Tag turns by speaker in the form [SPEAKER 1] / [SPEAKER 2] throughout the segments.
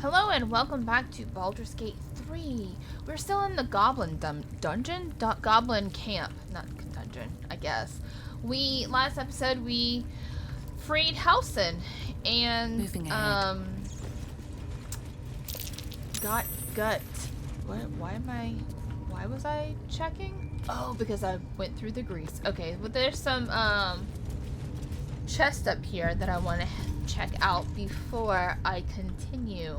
[SPEAKER 1] Hello and welcome back to Baldur's Gate 3. We're still in the Goblin dungeon? Goblin camp. Not dungeon, I guess. Last episode, we freed Halsin and, why was I checking? Oh, because I went through the grease. Okay, well there's some, chest up here that I want to check out before I continue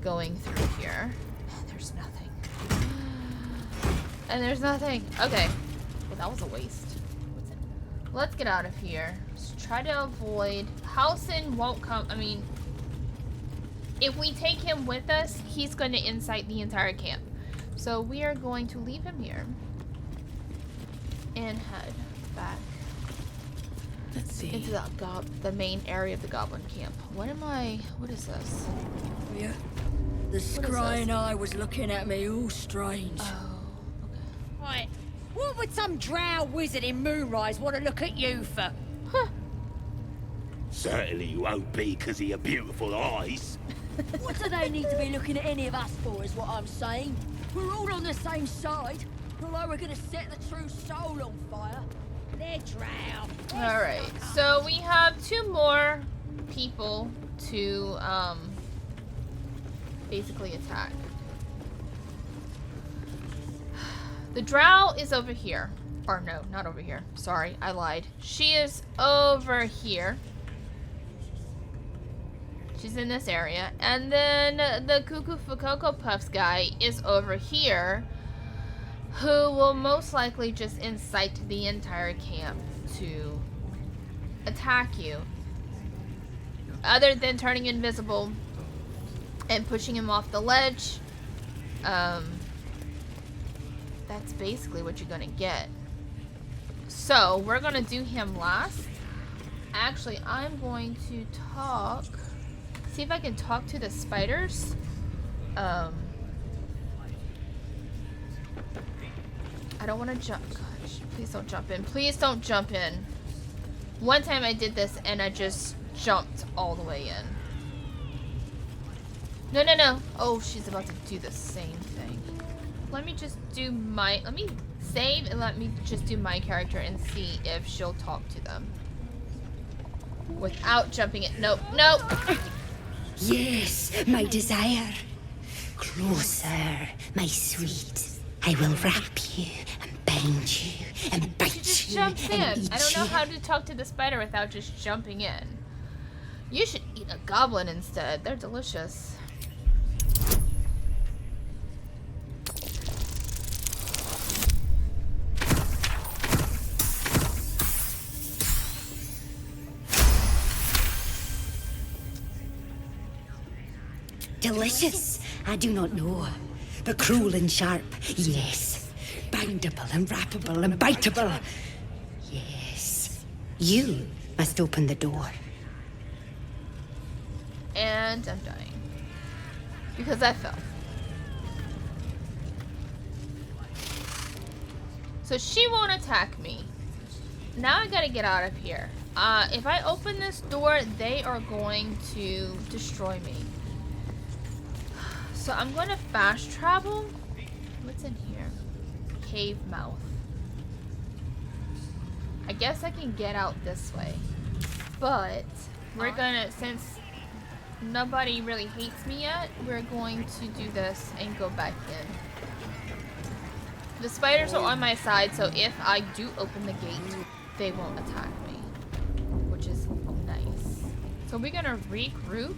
[SPEAKER 1] going through here. And there's nothing. And there's nothing. Okay. Well, that was a waste. What's it? Let's get out of here. Just try to avoid. Halsin won't come. I mean, if we take him with us, he's going to incite the entire camp. So we are going to leave him here and head back.
[SPEAKER 2] Let's see.
[SPEAKER 1] Into the main area of the goblin camp. What is this?
[SPEAKER 2] Yeah. The scrying eye was looking at me all strange.
[SPEAKER 1] Oh, okay.
[SPEAKER 3] Right. What would some drow wizard in Moonrise want to look at you for?
[SPEAKER 1] Huh.
[SPEAKER 4] Certainly you won't be because of your beautiful eyes.
[SPEAKER 2] What do they need to be looking at any of us for, is what I'm saying? We're all on the same side. Although we're gonna set the true soul on fire.
[SPEAKER 3] They're drow.
[SPEAKER 1] Alright, so we have 2 more people to, basically attack. The drow is over here. Or no, not over here. Sorry, I lied. She is over here. She's in this area. And then the Cuckoo for Cocoa Puffs guy is over here, who will most likely just incite the entire camp to attack you. Other than turning invisible and pushing him off the ledge, that's basically what you're gonna get. So, we're gonna do him last. Actually, I'm going to see if I can talk to the spiders. I don't want to jump. Gosh, please don't jump in. Please don't jump in. One time I did this and I just jumped all the way in. No, no, no. Oh, she's about to do the same thing. Let me save and let me just do my character and see if she'll talk to them. Without jumping it. Nope, nope.
[SPEAKER 5] Yes, my desire. Closer, my sweet. I will wrap you and bind you and bite
[SPEAKER 1] Just
[SPEAKER 5] you
[SPEAKER 1] jumps in.
[SPEAKER 5] and eat
[SPEAKER 1] I don't know
[SPEAKER 5] you.
[SPEAKER 1] how to talk to the spider without just jumping in. You should eat a goblin instead. They're delicious.
[SPEAKER 5] Delicious, I do not know. But cruel and sharp, yes. Bindable and wrappable and biteable, yes. You must open the door.
[SPEAKER 1] And I'm dying. Because I fell. So she won't attack me. Now I gotta get out of here. If I open this door, they are going to destroy me. So I'm going to fast travel. What's in here? Cave mouth. I guess I can get out this way. But we're gonna, since nobody really hates me yet, we're going to do this and go back in. The spiders are on my side, so if I do open the gate, they won't attack me, which is nice. So we're gonna regroup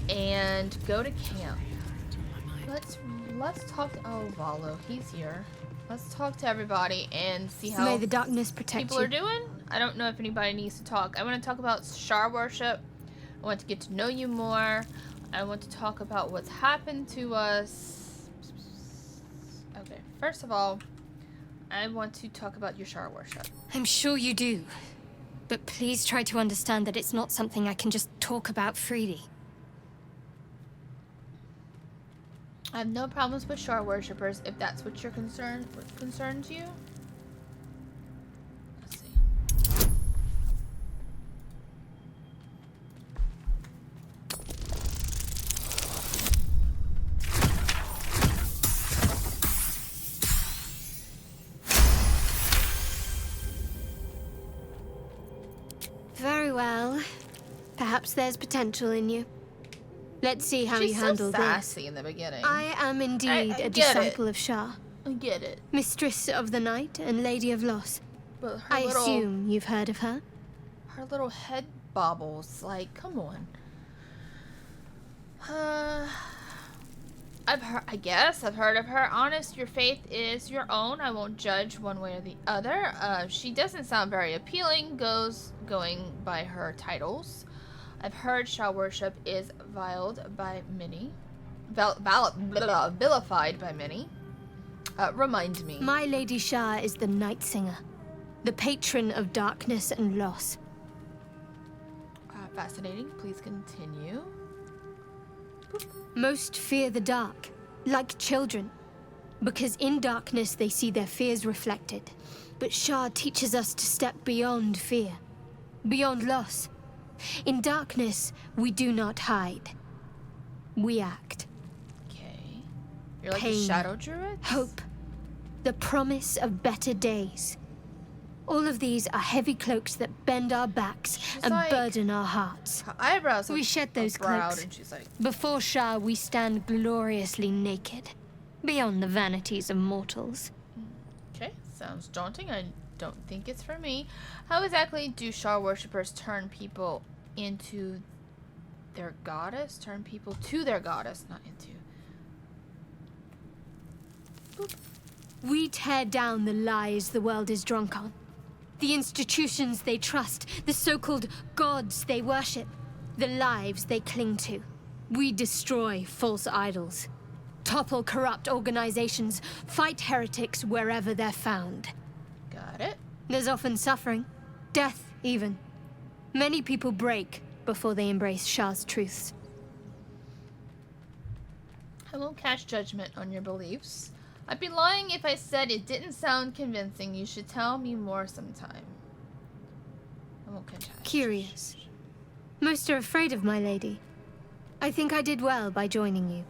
[SPEAKER 1] and go to camp. Let's talk to, oh, Volo, he's here. Let's talk to everybody and see how
[SPEAKER 6] May the darkness protect
[SPEAKER 1] people
[SPEAKER 6] you.
[SPEAKER 1] are doing. I don't know if anybody needs to talk. I want to talk about Shar worship. I want to get to know you more. I want to talk about what's happened to us. Okay, first of all, I want to talk about your Shar worship.
[SPEAKER 6] I'm sure you do. But please try to understand that it's not something I can just talk about freely.
[SPEAKER 1] I have no problems with Shar worshippers if that's what concerns you. Let's see.
[SPEAKER 6] Well, perhaps there's potential in you. Let's see how you
[SPEAKER 1] She's
[SPEAKER 6] handle
[SPEAKER 1] so
[SPEAKER 6] this.
[SPEAKER 1] sassy in the beginning.
[SPEAKER 6] I am indeed
[SPEAKER 1] I
[SPEAKER 6] a
[SPEAKER 1] get it.
[SPEAKER 6] disciple of Shah,
[SPEAKER 1] I get it.
[SPEAKER 6] mistress of the night and lady of loss.
[SPEAKER 1] But her
[SPEAKER 6] I
[SPEAKER 1] little,
[SPEAKER 6] assume you've heard of her.
[SPEAKER 1] her little head bobbles. Like, come on. I guess I've heard of her. Honest, your faith is your own. I won't judge one way or the other. She doesn't sound very appealing, going by her titles. I've heard Shah worship is vilified by many. Remind me.
[SPEAKER 6] My Lady Shah is the Night Singer, the patron of darkness and loss.
[SPEAKER 1] Fascinating. Please continue.
[SPEAKER 6] Most fear the dark, like children, because in darkness they see their fears reflected. But Shah teaches us to step beyond fear, beyond loss. In darkness, we do not hide. We act.
[SPEAKER 1] Okay. You're like a
[SPEAKER 6] Pain,
[SPEAKER 1] shadow druid?
[SPEAKER 6] hope, the promise of better days. All of these are heavy cloaks that bend our backs and
[SPEAKER 1] like-
[SPEAKER 6] burden our hearts.
[SPEAKER 1] Her eyebrows
[SPEAKER 6] We
[SPEAKER 1] are
[SPEAKER 6] shed those
[SPEAKER 1] browed,
[SPEAKER 6] cloaks.
[SPEAKER 1] and she's like,
[SPEAKER 6] Before Shah, we stand gloriously naked, beyond the vanities of mortals.
[SPEAKER 1] okay, sounds daunting. I don't think it's for me. How exactly do Shah worshippers turn people into their goddess? Turn people to their goddess, not into.
[SPEAKER 6] We tear down the lies the world is drunk on. The institutions they trust, the so-called gods they worship, the lives they cling to. We destroy false idols, topple corrupt organizations, fight heretics wherever they're found.
[SPEAKER 1] Got it.
[SPEAKER 6] There's often suffering, death even. Many people break before they embrace Shah's truths.
[SPEAKER 1] I won't cast judgment on your beliefs. I'd be lying if I said it didn't sound convincing. You should tell me more sometime. I won't cast.
[SPEAKER 6] Curious. Most are afraid of my lady. I think I did well by joining you.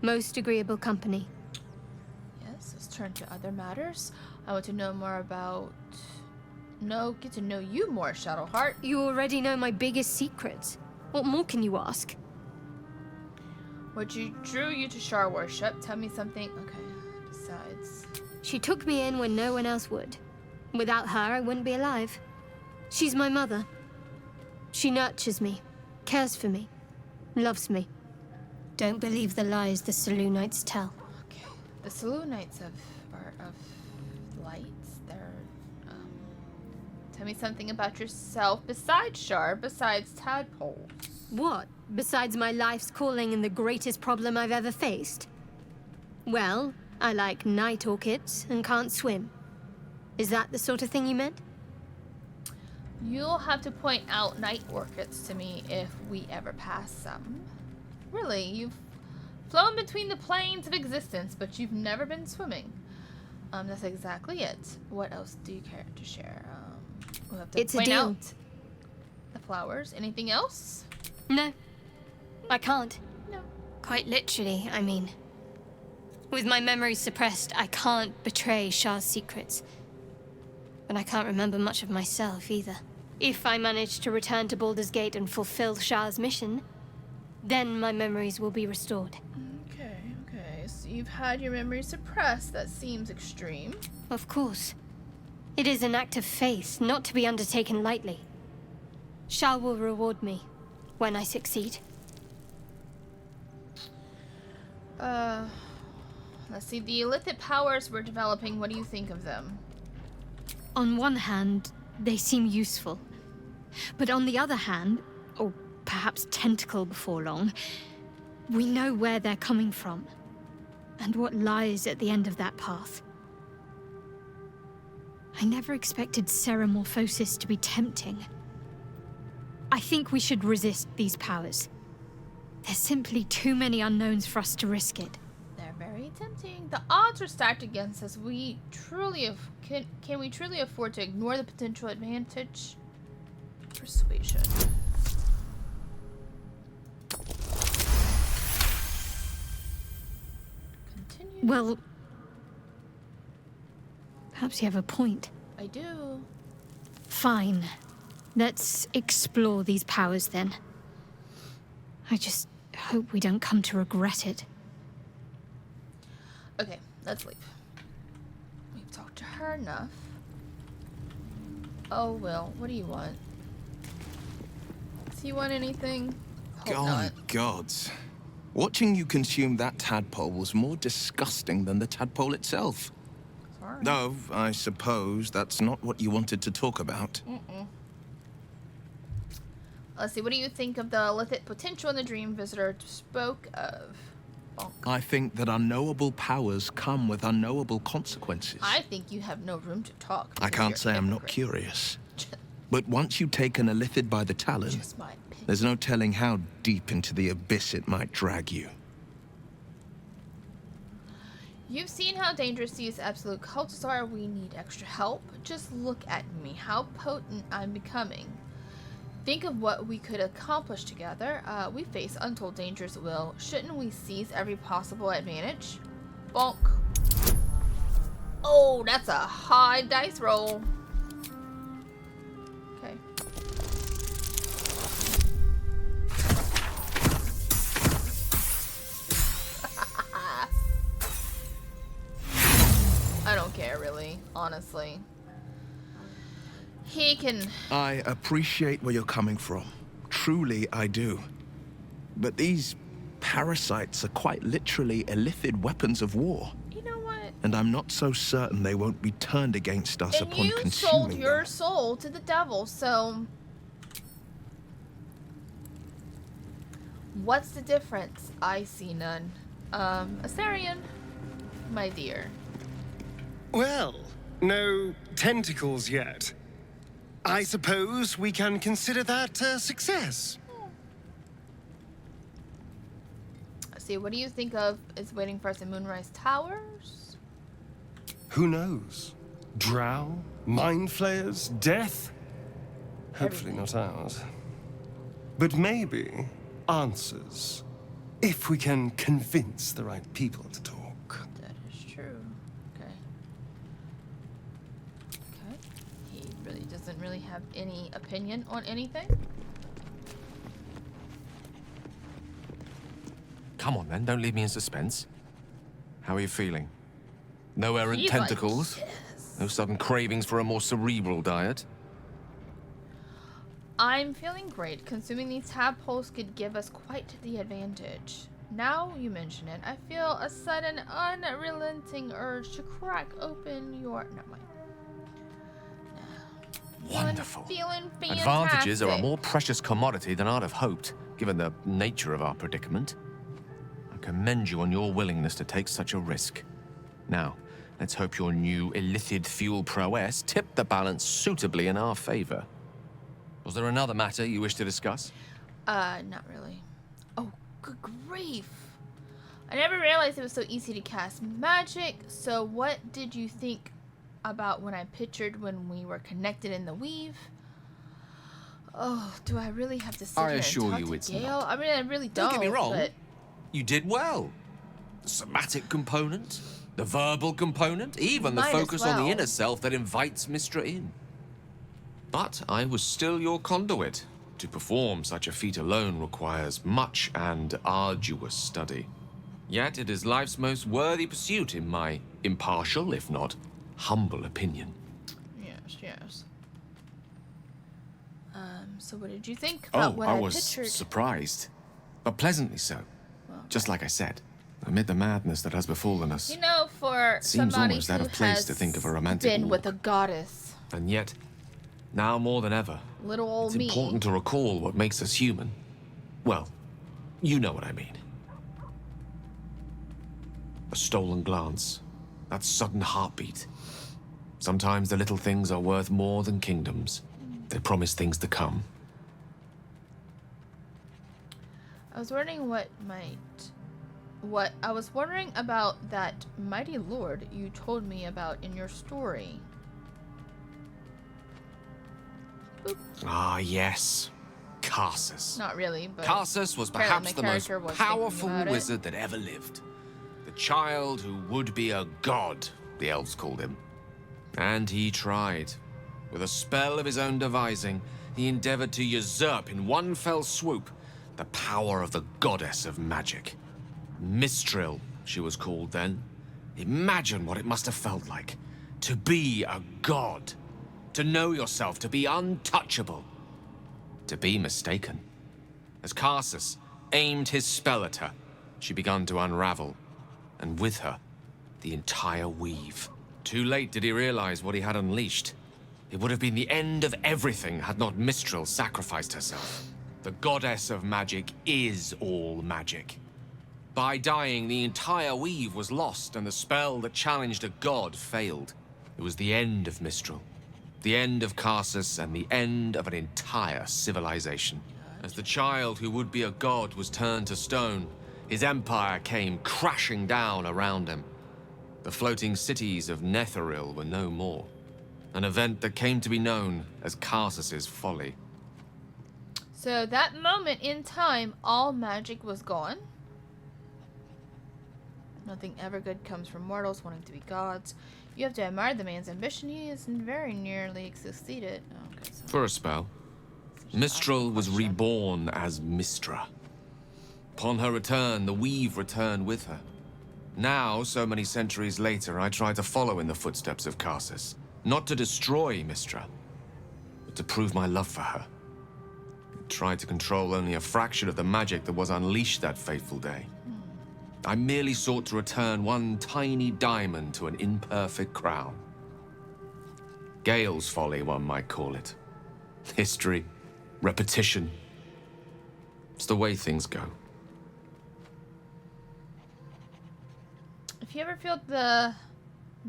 [SPEAKER 6] Most agreeable company.
[SPEAKER 1] Yes, let's turn to other matters. I want to know more about... get to know you more, Shadowheart.
[SPEAKER 6] You already know my biggest secrets. What more can you ask?
[SPEAKER 1] What drew you to Shar worship? Tell me something. Okay, besides...
[SPEAKER 6] She took me in when no one else would. Without her, I wouldn't be alive. She's my mother. She nurtures me, cares for me, loves me. Don't believe the lies the Selûnites tell.
[SPEAKER 1] Okay. The Selûnites are of lights. They're, tell me something about yourself besides Shar, besides tadpoles.
[SPEAKER 6] What? Besides my life's calling and the greatest problem I've ever faced? Well, I like night orchids and can't swim. Is that the sort of thing you meant?
[SPEAKER 1] You'll have to point out night orchids to me if we ever pass some. Really, you've flown between the planes of existence, but you've never been swimming. That's exactly it. What else do you care to share? We'll have to
[SPEAKER 6] It's a
[SPEAKER 1] point
[SPEAKER 6] deal.
[SPEAKER 1] out the flowers. Anything else?
[SPEAKER 6] No, I can't.
[SPEAKER 1] No.
[SPEAKER 6] Quite literally, I mean. With my memories suppressed, I can't betray Shah's secrets. But I can't remember much of myself either. If I manage to return to Baldur's Gate and fulfill Shah's mission, then my memories will be restored.
[SPEAKER 1] Okay. So you've had your memory suppressed. That seems extreme.
[SPEAKER 6] Of course. It is an act of faith, not to be undertaken lightly. Shah will reward me when I succeed.
[SPEAKER 1] Let's see. The illicit powers we're developing, what do you think of them?
[SPEAKER 6] On one hand, they seem useful. But on the other hand, or perhaps tentacle before long, we know where they're coming from, and what lies at the end of that path. I never expected ceramorphosis to be tempting. I think we should resist these powers. There's simply too many unknowns for us to risk it.
[SPEAKER 1] They're very tempting. The odds are stacked against us. We truly can we truly afford to ignore the potential advantage? Persuasion. Continue.
[SPEAKER 6] Well, perhaps you have a point.
[SPEAKER 1] I do.
[SPEAKER 6] Fine. Let's explore these powers then. I just hope we don't come to regret it.
[SPEAKER 1] Okay, let's leave. We've talked to her enough. Oh, Will, what do you want? Do you want anything? Hope not.
[SPEAKER 7] Gods. Watching you consume that tadpole was more disgusting than the tadpole itself.
[SPEAKER 1] Sorry.
[SPEAKER 7] Though, I suppose that's not what you wanted to talk about.
[SPEAKER 1] Let's see, what do you think of the illicit potential the dream visitor spoke of? Bonk.
[SPEAKER 7] I think that unknowable powers come with unknowable consequences.
[SPEAKER 1] I think you have no room to talk.
[SPEAKER 7] I
[SPEAKER 1] because
[SPEAKER 7] can't
[SPEAKER 1] you're
[SPEAKER 7] say
[SPEAKER 1] a
[SPEAKER 7] I'm not
[SPEAKER 1] hypocrite.
[SPEAKER 7] curious. But once you take an illithid by the talon,
[SPEAKER 1] Just my opinion.
[SPEAKER 7] there's no telling how deep into the abyss it might drag you.
[SPEAKER 1] You've seen how dangerous these absolute cults are. We need extra help. Just look at me, how potent I'm becoming. Think of what we could accomplish together. We face untold dangers, Will. Shouldn't we seize every possible advantage? Bonk. Oh, that's a high dice roll. Okay. I don't care, really, honestly. He can...
[SPEAKER 7] I appreciate where you're coming from. Truly, I do. But these parasites are quite literally illithid weapons of war.
[SPEAKER 1] You know what?
[SPEAKER 7] And I'm not so certain they won't be turned against us
[SPEAKER 1] And
[SPEAKER 7] upon
[SPEAKER 1] you
[SPEAKER 7] consuming
[SPEAKER 1] sold
[SPEAKER 7] them.
[SPEAKER 1] your soul to the devil, so... What's the difference? I see none. Astarion, my dear.
[SPEAKER 8] Well, no tentacles yet. I suppose we can consider that a success.
[SPEAKER 1] See, what do you think of is waiting for us in Moonrise Towers?
[SPEAKER 8] Who knows? Drow? Mind flayers? Death? Hopefully not ours. But maybe answers. If we can convince the right people to talk.
[SPEAKER 1] That is true. Okay. Okay. He really doesn't really have any opinion on anything.
[SPEAKER 9] Come on then, don't leave me in suspense. How are you feeling? No errant
[SPEAKER 1] He's like,
[SPEAKER 9] tentacles?
[SPEAKER 1] "Yes."
[SPEAKER 9] No sudden cravings for a more cerebral diet?
[SPEAKER 1] I'm feeling great. Consuming these tadpoles could give us quite the advantage. Now you mention it, I feel a sudden, unrelenting urge to crack open your... Never mind.
[SPEAKER 9] Wonderful.
[SPEAKER 1] Feeling fantastic.
[SPEAKER 9] Advantages are a more precious commodity than I'd have hoped, given the nature of our predicament. I commend you on your willingness to take such a risk. Now, let's hope your new illithid fuel prowess tipped the balance suitably in our favor. Was there another matter you wish to discuss?
[SPEAKER 1] Not really. Oh, good grief. I never realized it was so easy to cast magic, so what did you think about when I pictured when we were connected in the weave? Oh, do I really have to sit
[SPEAKER 9] I
[SPEAKER 1] here
[SPEAKER 9] assure
[SPEAKER 1] and talk
[SPEAKER 9] you
[SPEAKER 1] to
[SPEAKER 9] it's
[SPEAKER 1] Gale?
[SPEAKER 9] not.
[SPEAKER 1] I mean, I really don't.
[SPEAKER 9] Don't get me wrong.
[SPEAKER 1] But
[SPEAKER 9] You did well. The somatic component, the verbal component, even the
[SPEAKER 1] Might as
[SPEAKER 9] focus on the
[SPEAKER 1] well.
[SPEAKER 9] inner self that invites Mistra in. But I was still your conduit. To perform such a feat alone requires much and arduous study. Yet it is life's most worthy pursuit in my impartial, if not humble opinion.
[SPEAKER 1] yes, yes. So what did you think about what
[SPEAKER 9] I
[SPEAKER 1] I
[SPEAKER 9] was
[SPEAKER 1] pictured?
[SPEAKER 9] surprised, but pleasantly so. Just like I said, amid the madness that has befallen us.
[SPEAKER 1] You know, for
[SPEAKER 9] Seems
[SPEAKER 1] somebody
[SPEAKER 9] almost out
[SPEAKER 1] who
[SPEAKER 9] of place
[SPEAKER 1] has
[SPEAKER 9] to think of a romantic
[SPEAKER 1] been with a
[SPEAKER 9] walk.
[SPEAKER 1] goddess,
[SPEAKER 9] And yet, now more than ever,
[SPEAKER 1] little old
[SPEAKER 9] it's
[SPEAKER 1] me.
[SPEAKER 9] important to recall what makes us human. Well, you know what I mean. A stolen glance, that sudden heartbeat. Sometimes the little things are worth more than kingdoms. They promise things to come.
[SPEAKER 1] I was wondering I was wondering about that mighty lord you told me about in your story. Boop.
[SPEAKER 9] Ah, yes. Karsus.
[SPEAKER 1] Not really, but
[SPEAKER 9] Karsus was
[SPEAKER 1] apparently
[SPEAKER 9] perhaps
[SPEAKER 1] my
[SPEAKER 9] the most
[SPEAKER 1] character was thinking
[SPEAKER 9] powerful
[SPEAKER 1] about it.
[SPEAKER 9] wizard that ever lived. The child who would be a god, the elves called him. And he tried. With a spell of his own devising, he endeavored to usurp in one fell swoop the power of the goddess of magic. Mistral, she was called then. Imagine what it must have felt like to be a god, to know yourself to be untouchable, to be mistaken. As Karsus aimed his spell at her, she began to unravel, and with her, the entire weave. Too late did he realize what he had unleashed. It would have been the end of everything had not Mistral sacrificed herself. The goddess of magic is all magic. By dying, the entire weave was lost, and the spell that challenged a god failed. It was the end of Mistral, the end of Karsus, and the end of an entire civilization. As the child who would be a god was turned to stone, his empire came crashing down around him. The floating cities of Netheril were no more. An event that came to be known as Karsus's folly.
[SPEAKER 1] So that moment in time, all magic was gone. Nothing ever good comes from mortals wanting to be gods. You have to admire the man's ambition. He has very nearly succeeded. Oh, okay, so
[SPEAKER 9] For a spell, Mistral was reborn as Mistra. Upon her return, the weave returned with her. Now, so many centuries later, I try to follow in the footsteps of Karsus. Not to destroy Mistra, but to prove my love for her. I tried to control only a fraction of the magic that was unleashed that fateful day. I merely sought to return one tiny diamond to an imperfect crown. Gale's folly, one might call it. History, repetition. It's the way things go.
[SPEAKER 1] if you ever feel the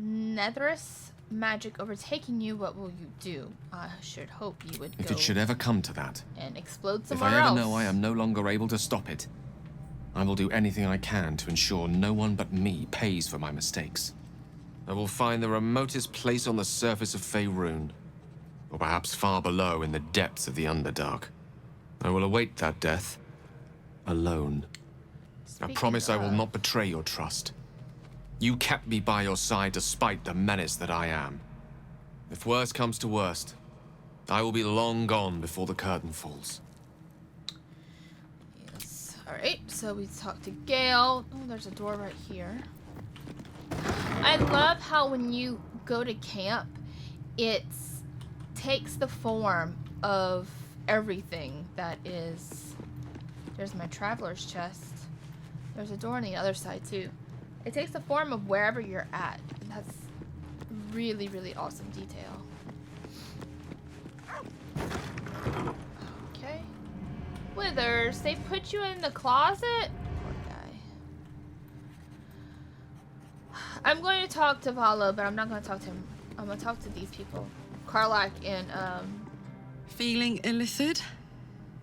[SPEAKER 1] Netherus magic overtaking you, what will you do? I should hope you would
[SPEAKER 9] If
[SPEAKER 1] go
[SPEAKER 9] it should ever come to that,
[SPEAKER 1] and explode
[SPEAKER 9] if
[SPEAKER 1] somewhere
[SPEAKER 9] I ever
[SPEAKER 1] else.
[SPEAKER 9] know I am no longer able to stop it, I will do anything I can to ensure no one but me pays for my mistakes. I will find the remotest place on the surface of Faerun, or perhaps far below in the depths of the Underdark. I will await that death, alone.
[SPEAKER 1] Speaking
[SPEAKER 9] I promise I will
[SPEAKER 1] of-
[SPEAKER 9] not betray your trust. You kept me by your side despite the menace that I am. If worst comes to worst, I will be long gone before the curtain falls.
[SPEAKER 1] Yes. Alright, so we talked to Gale. Oh, there's a door right here. I love how when you go to camp, it takes the form of everything that is... There's my traveler's chest. There's a door on the other side, too. It takes the form of wherever you're at. And that's really, really awesome detail. Okay. Withers, they put you in the closet? Poor guy. I'm going to talk to Volo, but I'm not going to talk to him. I'm going to talk to these people. Karlak and,
[SPEAKER 10] Feeling illithid?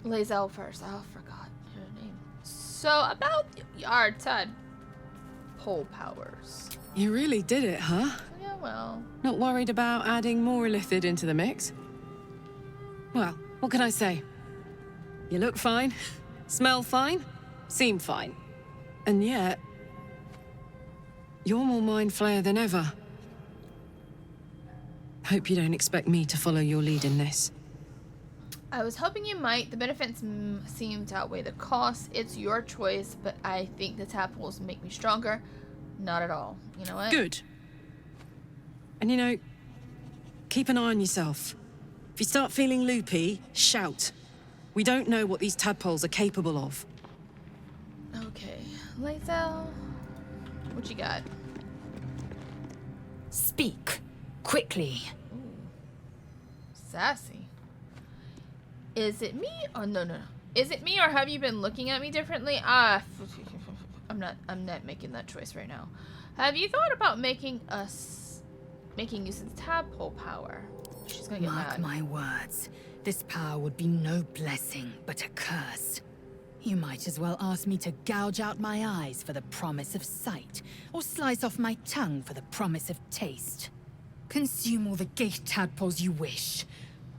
[SPEAKER 1] Lae'zel first. I forgot her name. So, about our tadpole powers.
[SPEAKER 10] You really did it, huh?
[SPEAKER 1] Yeah, well.
[SPEAKER 10] Not worried about adding more illithid into the mix? Well, what can I say? You look fine, smell fine, seem fine. And yet, you're more mind flayer than ever. Hope you don't expect me to follow your lead in this.
[SPEAKER 1] I was hoping you might. The benefits seem to outweigh the costs. It's your choice, but I think the tadpoles make me stronger. Not at all. You know what?
[SPEAKER 10] Good. And you know, keep an eye on yourself. If you start feeling loopy, shout. We don't know what these tadpoles are capable of.
[SPEAKER 1] Okay. Lae'zel, what you got?
[SPEAKER 3] Speak. Quickly.
[SPEAKER 1] Sassy. Is it me? Oh, no. Is it me or have you been looking at me differently? I'm not making that choice right now. Have you thought about making use of tadpole power? She's gonna get
[SPEAKER 3] Mark
[SPEAKER 1] mad.
[SPEAKER 3] my words. This power would be no blessing, but a curse. You might as well ask me to gouge out my eyes for the promise of sight, or slice off my tongue for the promise of taste. Consume all the gate tadpoles you wish.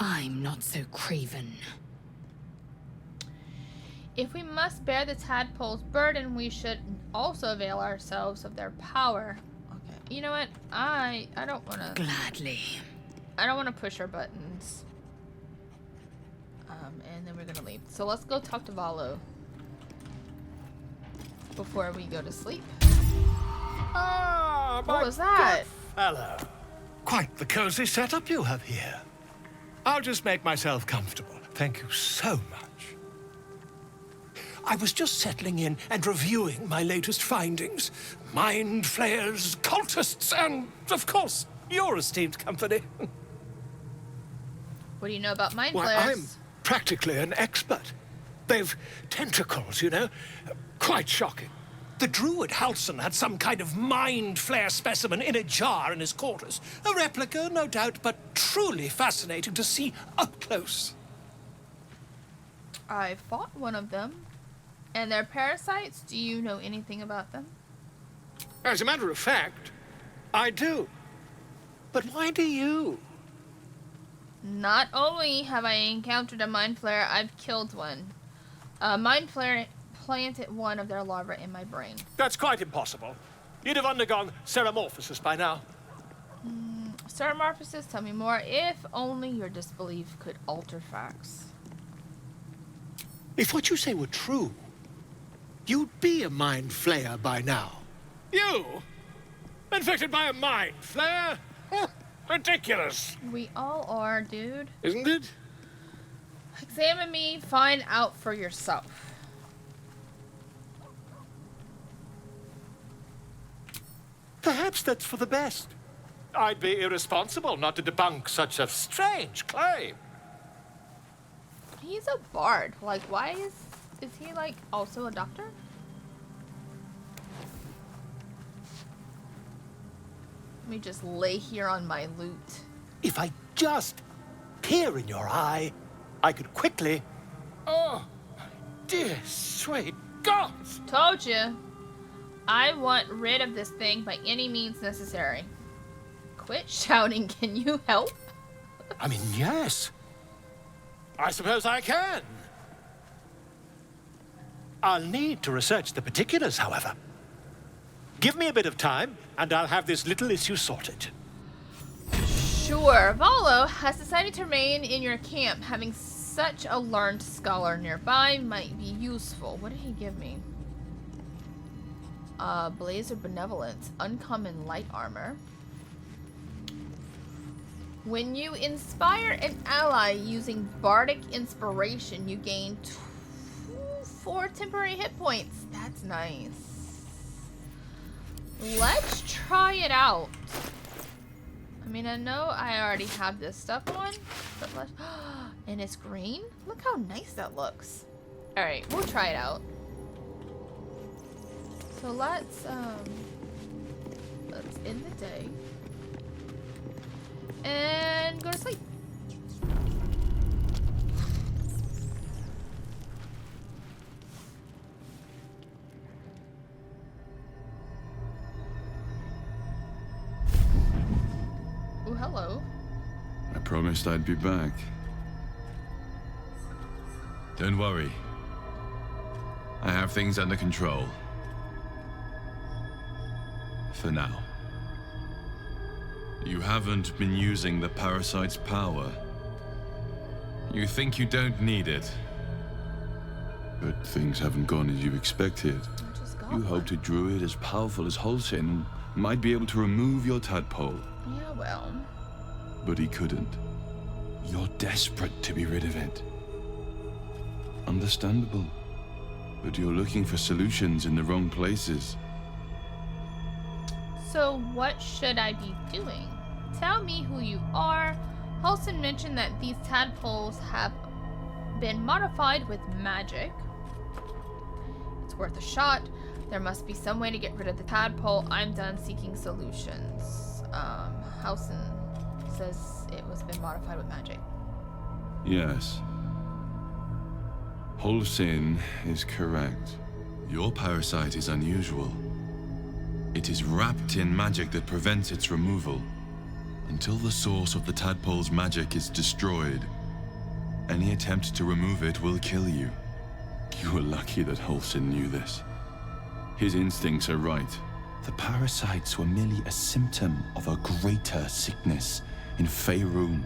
[SPEAKER 3] I'm not so craven.
[SPEAKER 1] If we must bear the tadpole's burden, we should also avail ourselves of their power. Okay. You know what? I don't wanna
[SPEAKER 3] Gladly.
[SPEAKER 1] I don't wanna push her buttons. And then we're gonna leave. So let's go talk to Volo before we go to sleep.
[SPEAKER 11] Ah,
[SPEAKER 1] What was that?
[SPEAKER 11] Hello. Quite the cozy setup you have here. I'll just make myself comfortable. Thank you so much. I was just settling in and reviewing my latest findings. Mind flayers, cultists, and, of course, your esteemed company.
[SPEAKER 1] What do you know about mind
[SPEAKER 11] Why,
[SPEAKER 1] flayers?
[SPEAKER 11] I'm practically an expert. They've tentacles, you know? Quite shocking. The druid Halson had some kind of mind flare specimen in a jar in his quarters. A replica, no doubt, but truly fascinating to see up close.
[SPEAKER 1] I fought one of them. And their parasites, do you know anything about them?
[SPEAKER 11] As a matter of fact, I do. But why do you?
[SPEAKER 1] Not only have I encountered a mind flare, I've killed one. A mind flare planted one of their larvae in my brain.
[SPEAKER 11] That's quite impossible. You'd have undergone ceramorphosis by now.
[SPEAKER 1] Ceramorphosis, tell me more. If only your disbelief could alter facts.
[SPEAKER 11] If what you say were true, you'd be a mind flayer by now. You? Infected by a mind flare? Huh, ridiculous.
[SPEAKER 1] We all are, dude.
[SPEAKER 11] Isn't it?
[SPEAKER 1] Examine me, find out for yourself.
[SPEAKER 11] Perhaps that's for the best. I'd be irresponsible not to debunk such a strange claim.
[SPEAKER 1] He's a bard. Like, why is he, like, also a doctor? Let me just lay here on my loot.
[SPEAKER 11] If I just peer in your eye, I could quickly... Oh, my dear sweet gods!
[SPEAKER 1] Told you. I want rid of this thing by any means necessary. Quit shouting, can you help?
[SPEAKER 11] I mean, yes. I suppose I can. I'll need to research the particulars, however. Give me a bit of time, and I'll have this little issue sorted.
[SPEAKER 1] Sure. Volo has decided to remain in your camp. Having such a learned scholar nearby might be useful. What did he give me? Blaze of Benevolence. Uncommon light armor. When you inspire an ally using Bardic Inspiration, you gain 4 temporary hit points. That's nice. Let's try it out. I mean, I know I already have this stuff on, but let's... And it's green? Look how nice that looks. Alright, we'll try it out. So let's end the day. And go to sleep. Oh, hello.
[SPEAKER 12] I promised I'd be back. Don't worry. I have things under control. For now. You haven't been using the parasite's power. You think you don't need it. But things haven't gone as you expected. You hoped a druid as powerful as Halsin might be able to remove your tadpole.
[SPEAKER 1] Yeah, well.
[SPEAKER 12] But he couldn't. You're desperate to be rid of it. Understandable. But you're looking for solutions in the wrong places.
[SPEAKER 1] So what should I be doing? Tell me who you are. Halson mentioned that these tadpoles have been modified with magic. It's worth a shot. There must be some way to get rid of the tadpole. I'm done seeking solutions. Halson says it was been modified with magic.
[SPEAKER 12] Yes. Halsin is correct. Your parasite is unusual. It is wrapped in magic that prevents its removal. Until the source of the tadpole's magic is destroyed, any attempt to remove it will kill you. You were lucky that Halsin knew this. His instincts are right. The parasites were merely a symptom of a greater sickness in Faerun.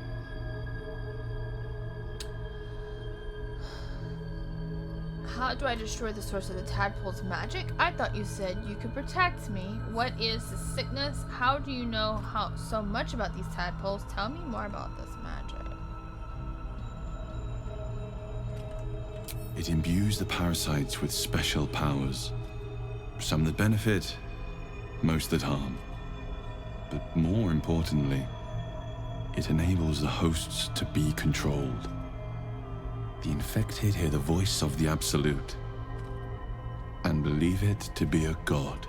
[SPEAKER 1] How do I destroy the source of the tadpole's magic? I thought you said you could protect me. What is the sickness? How do you know so much about these tadpoles? Tell me more about this magic.
[SPEAKER 12] It imbues the parasites with special powers. Some that benefit, most that harm. But more importantly, it enables the hosts to be controlled. The infected hear the voice of the Absolute and believe it to be a god.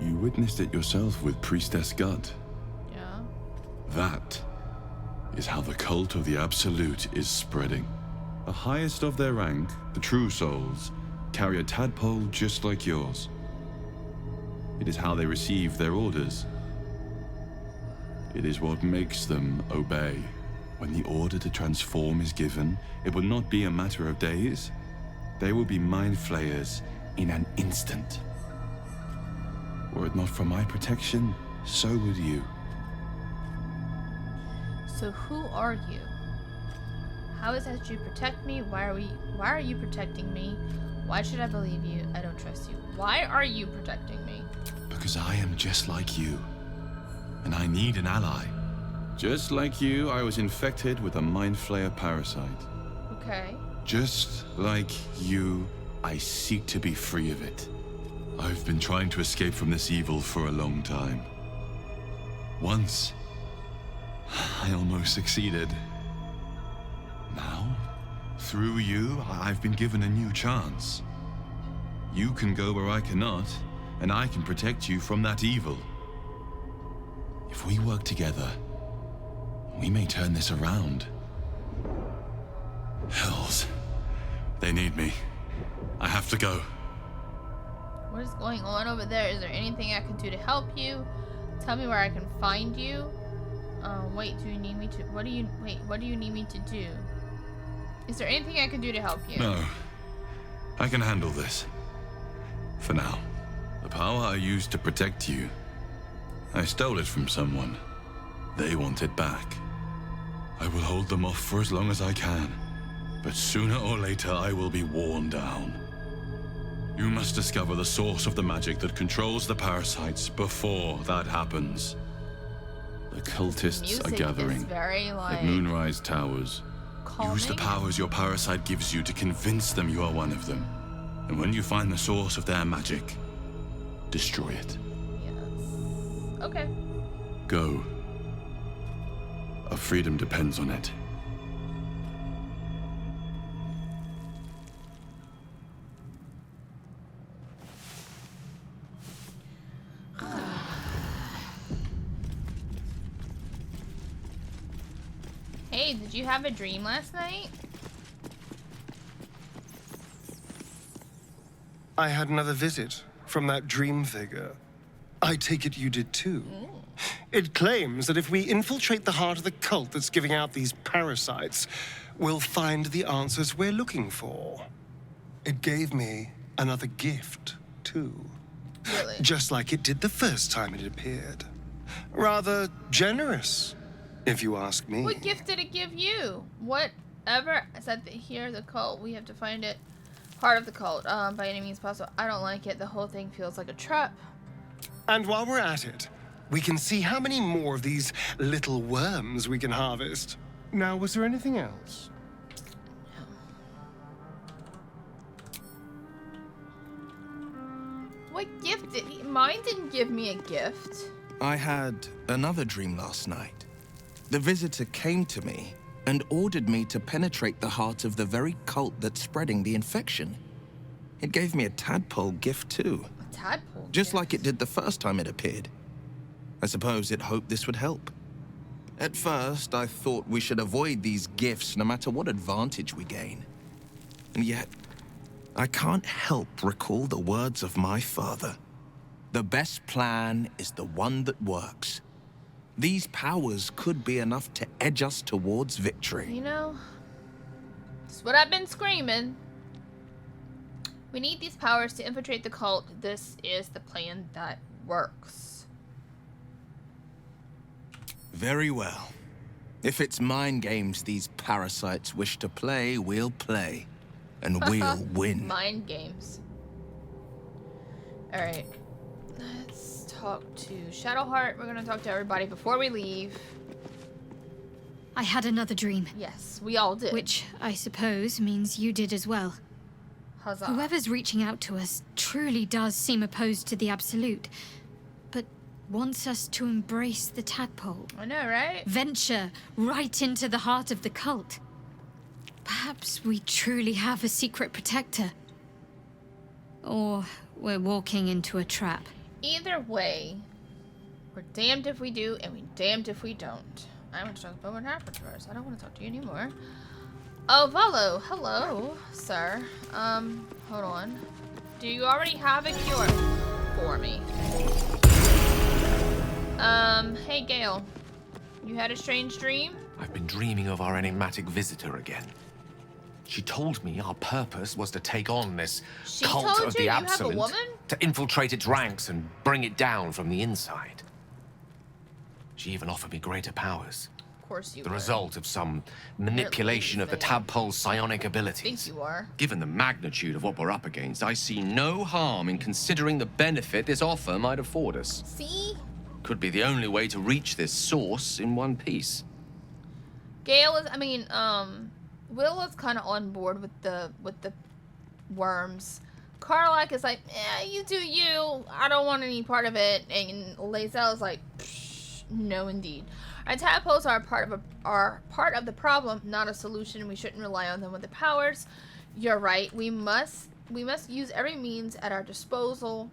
[SPEAKER 12] You witnessed it yourself with Priestess Gut.
[SPEAKER 1] Yeah.
[SPEAKER 12] That is how the cult of the Absolute is spreading. The highest of their rank, the True Souls, carry a tadpole just like yours. It is how they receive their orders. It is what makes them obey. When the order to transform is given, it will not be a matter of days. They will be mind flayers in an instant. Were it not for my protection, so would you.
[SPEAKER 1] So who are you? How is that you protect me? Why are you protecting me? Why should I believe you? I don't trust you. Why are you protecting me?
[SPEAKER 12] Because I am just like you, and I need an ally. Just like you, I was infected with a Mind Flayer parasite.
[SPEAKER 1] Okay.
[SPEAKER 12] Just like you, I seek to be free of it. I've been trying to escape from this evil for a long time. Once, I almost succeeded. Now, through you, I've been given a new chance. You can go where I cannot, and I can protect you from that evil. If we work together, we may turn this around. Hells. They need me. I have to go.
[SPEAKER 1] What is going on over there? Is there anything I can do to help you? Tell me where I can find you. Wait, do you need me to... what do you need me to do? Is there anything I can do to help you?
[SPEAKER 12] No. I can handle this. For now. The power I used to protect you, I stole it from someone. They want it back. I will hold them off for as long as I can. But sooner or later, I will be worn down. You must discover the source of the magic that controls the parasites before that happens. The cultists are gathering at Moonrise Towers.
[SPEAKER 1] Calming?
[SPEAKER 12] Use the powers your parasite gives you to convince them you are one of them. And when you find the source of their magic, destroy it.
[SPEAKER 1] Yes. Okay.
[SPEAKER 12] Go. Our freedom depends on it.
[SPEAKER 1] Hey, did you have a dream last night?
[SPEAKER 8] I had another visit from that dream figure. I take it you did too. It claims that if we infiltrate the heart of the cult that's giving out these parasites, we'll find the answers we're looking for. It gave me another gift, too.
[SPEAKER 1] Really?
[SPEAKER 8] Just like it did the first time it appeared. Rather generous, if you ask me.
[SPEAKER 1] What gift did it give you? Whatever said that here, the cult, we have to find it. Heart of the cult, by any means possible. I don't like it. The whole thing feels like a trap.
[SPEAKER 8] And while we're at it, we can see how many more of these little worms we can harvest. Now, was there anything else?
[SPEAKER 1] What gift did he? Mine didn't give me a gift.
[SPEAKER 7] I had another dream last night. The visitor came to me and ordered me to penetrate the heart of the very cult that's spreading the infection. It gave me a tadpole gift too.
[SPEAKER 1] A tadpole
[SPEAKER 7] Just
[SPEAKER 1] gift?
[SPEAKER 7] like it did the first time it appeared. I suppose it hoped this would help. At first, I thought we should avoid these gifts no matter what advantage we gain. And yet, I can't help recall the words of my father. The best plan is the one that works. These powers could be enough to edge us towards victory.
[SPEAKER 1] You know, it's what I've been screaming. We need these powers to infiltrate the cult. This is the plan that works.
[SPEAKER 7] Very well. If it's mind games these parasites wish to play, we'll play. and we'll win.
[SPEAKER 1] Mind games. Alright. Let's talk to Shadowheart. We're gonna talk to everybody before we leave.
[SPEAKER 6] I had another dream.
[SPEAKER 1] Yes, we all did.
[SPEAKER 6] Which, I suppose, means you did as well.
[SPEAKER 1] Huzzah.
[SPEAKER 6] Whoever's reaching out to us truly does seem opposed to the Absolute, but wants us to embrace the tadpole.
[SPEAKER 1] I know, right?
[SPEAKER 6] Venture right into the heart of the cult. Perhaps we truly have a secret protector. Or we're walking into a trap.
[SPEAKER 1] Either way, we're damned if we do, and we're damned if we don't. I want to talk about what happened to us. I don't want to talk to you anymore. Oh, Volo. Hello, sir. Hold on. Do you already have a cure for me? Hey, Gale. You had a strange dream?
[SPEAKER 9] I've been dreaming of our enigmatic visitor again. She told me our purpose was to take on this
[SPEAKER 1] She
[SPEAKER 9] cult
[SPEAKER 1] told
[SPEAKER 9] of
[SPEAKER 1] you
[SPEAKER 9] the
[SPEAKER 1] you have a
[SPEAKER 9] Absolute,
[SPEAKER 1] woman?
[SPEAKER 9] to infiltrate its ranks and bring it down from the inside. She even offered me greater powers.
[SPEAKER 1] Of course you
[SPEAKER 9] The
[SPEAKER 1] were.
[SPEAKER 9] result of some manipulation of the tadpole's psionic
[SPEAKER 1] I
[SPEAKER 9] abilities.
[SPEAKER 1] think you are.
[SPEAKER 9] Given the magnitude of what we're up against, I see no harm in considering the benefit this offer might afford us.
[SPEAKER 1] See?
[SPEAKER 9] Could be the only way to reach this source in one piece.
[SPEAKER 1] Gale is, Will is kind of on board with the worms. Karlak is like, you do you. I don't want any part of it. And Lae'zel is like, no, indeed. Our tadpoles are part of the problem, not a solution. We shouldn't rely on them with the powers. You're right. We must use every means at our disposal.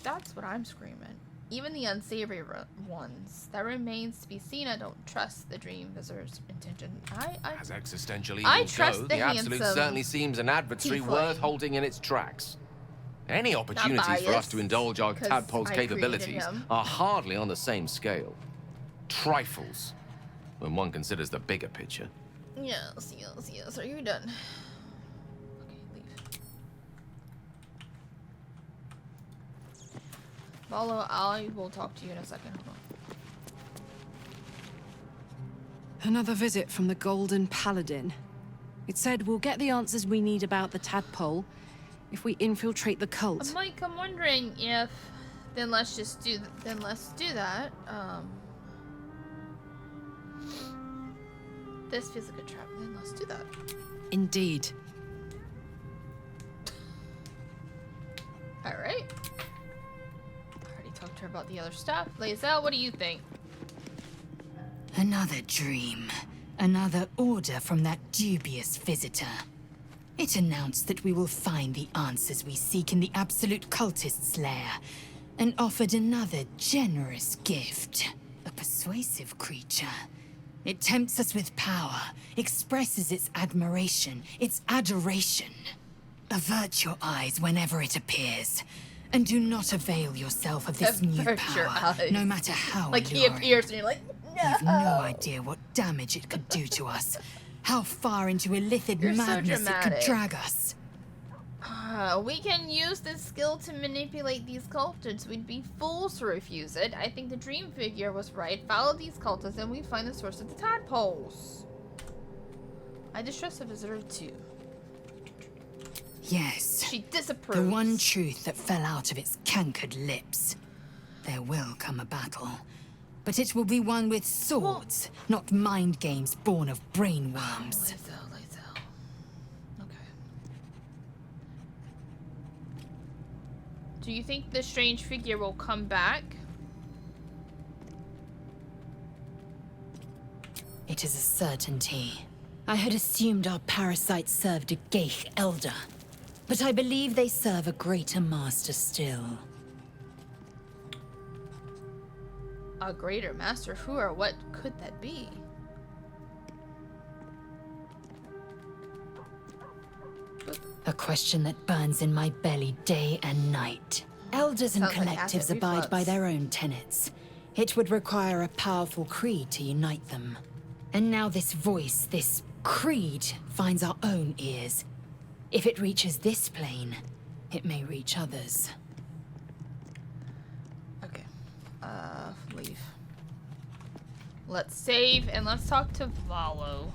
[SPEAKER 1] That's what I'm screaming. Even the unsavory ones. That remains to be seen. I don't trust the dream visitor's intention.
[SPEAKER 9] As existential
[SPEAKER 1] I
[SPEAKER 9] evils
[SPEAKER 1] trust
[SPEAKER 9] go,
[SPEAKER 1] the
[SPEAKER 9] the Absolute
[SPEAKER 1] handsome
[SPEAKER 9] certainly seems an adversary
[SPEAKER 1] tiefling.
[SPEAKER 9] worth holding in its tracks. Any opportunities for us
[SPEAKER 1] biased,
[SPEAKER 9] to indulge our
[SPEAKER 1] 'cause
[SPEAKER 9] tadpole's
[SPEAKER 1] I created
[SPEAKER 9] capabilities
[SPEAKER 1] him.
[SPEAKER 9] are hardly on the same scale. Trifles, when one considers the bigger picture.
[SPEAKER 1] Yes. Are you done? Okay, leave. Volo, I will talk to you in a second. Hold on.
[SPEAKER 10] Another visit from the Golden Paladin. It said we'll get the answers we need about the tadpole if we infiltrate the cult.
[SPEAKER 1] Mike, I'm wondering if let's do that. This feels like a trap. Then let's do that.
[SPEAKER 10] Indeed.
[SPEAKER 1] All right. Already talked to her about the other stuff. Lae'zel, what do you think?
[SPEAKER 3] Another dream. Another order from that dubious visitor. It announced that we will find the answers we seek in the Absolute Cultist's lair, and offered another generous gift. A persuasive creature. It tempts us with power, expresses its admiration, its adoration. Avert your eyes whenever it appears, and do not avail yourself of this new
[SPEAKER 1] Avert your
[SPEAKER 3] power,
[SPEAKER 1] eyes.
[SPEAKER 3] no matter how
[SPEAKER 1] Like he
[SPEAKER 3] alluring.
[SPEAKER 1] appears and you're like, no.
[SPEAKER 3] You've no idea what damage it could do to us, how far into illithid
[SPEAKER 1] You're so
[SPEAKER 3] madness it could
[SPEAKER 1] dramatic.
[SPEAKER 3] drag us.
[SPEAKER 1] We can use this skill to manipulate these cultists. We'd be fools to refuse it. I think the dream figure was right. Follow these cultists and we find the source of the tadpoles. I distrust the visitor too.
[SPEAKER 3] Yes.
[SPEAKER 1] She disapproves.
[SPEAKER 3] The one truth that fell out of its cankered lips. There will come a battle, but it will be one with swords, not mind games born of brainworms.
[SPEAKER 1] Lae'zel. Okay. Do you think the strange figure will come back?
[SPEAKER 3] It is a certainty. I had assumed our parasites served a Geich elder, but I believe they serve a greater master still.
[SPEAKER 1] A greater master? Who or what could that be?
[SPEAKER 3] A question that burns in my belly day and night. Elders and
[SPEAKER 1] Sounds like
[SPEAKER 3] collectives
[SPEAKER 1] acid
[SPEAKER 3] abide by
[SPEAKER 1] reflux.
[SPEAKER 3] their own tenets. It would require a powerful creed to unite them. And now this voice, this creed, finds our own ears. If it reaches this plane, it may reach others.
[SPEAKER 1] Okay. Leave. Let's save and let's talk to Volo.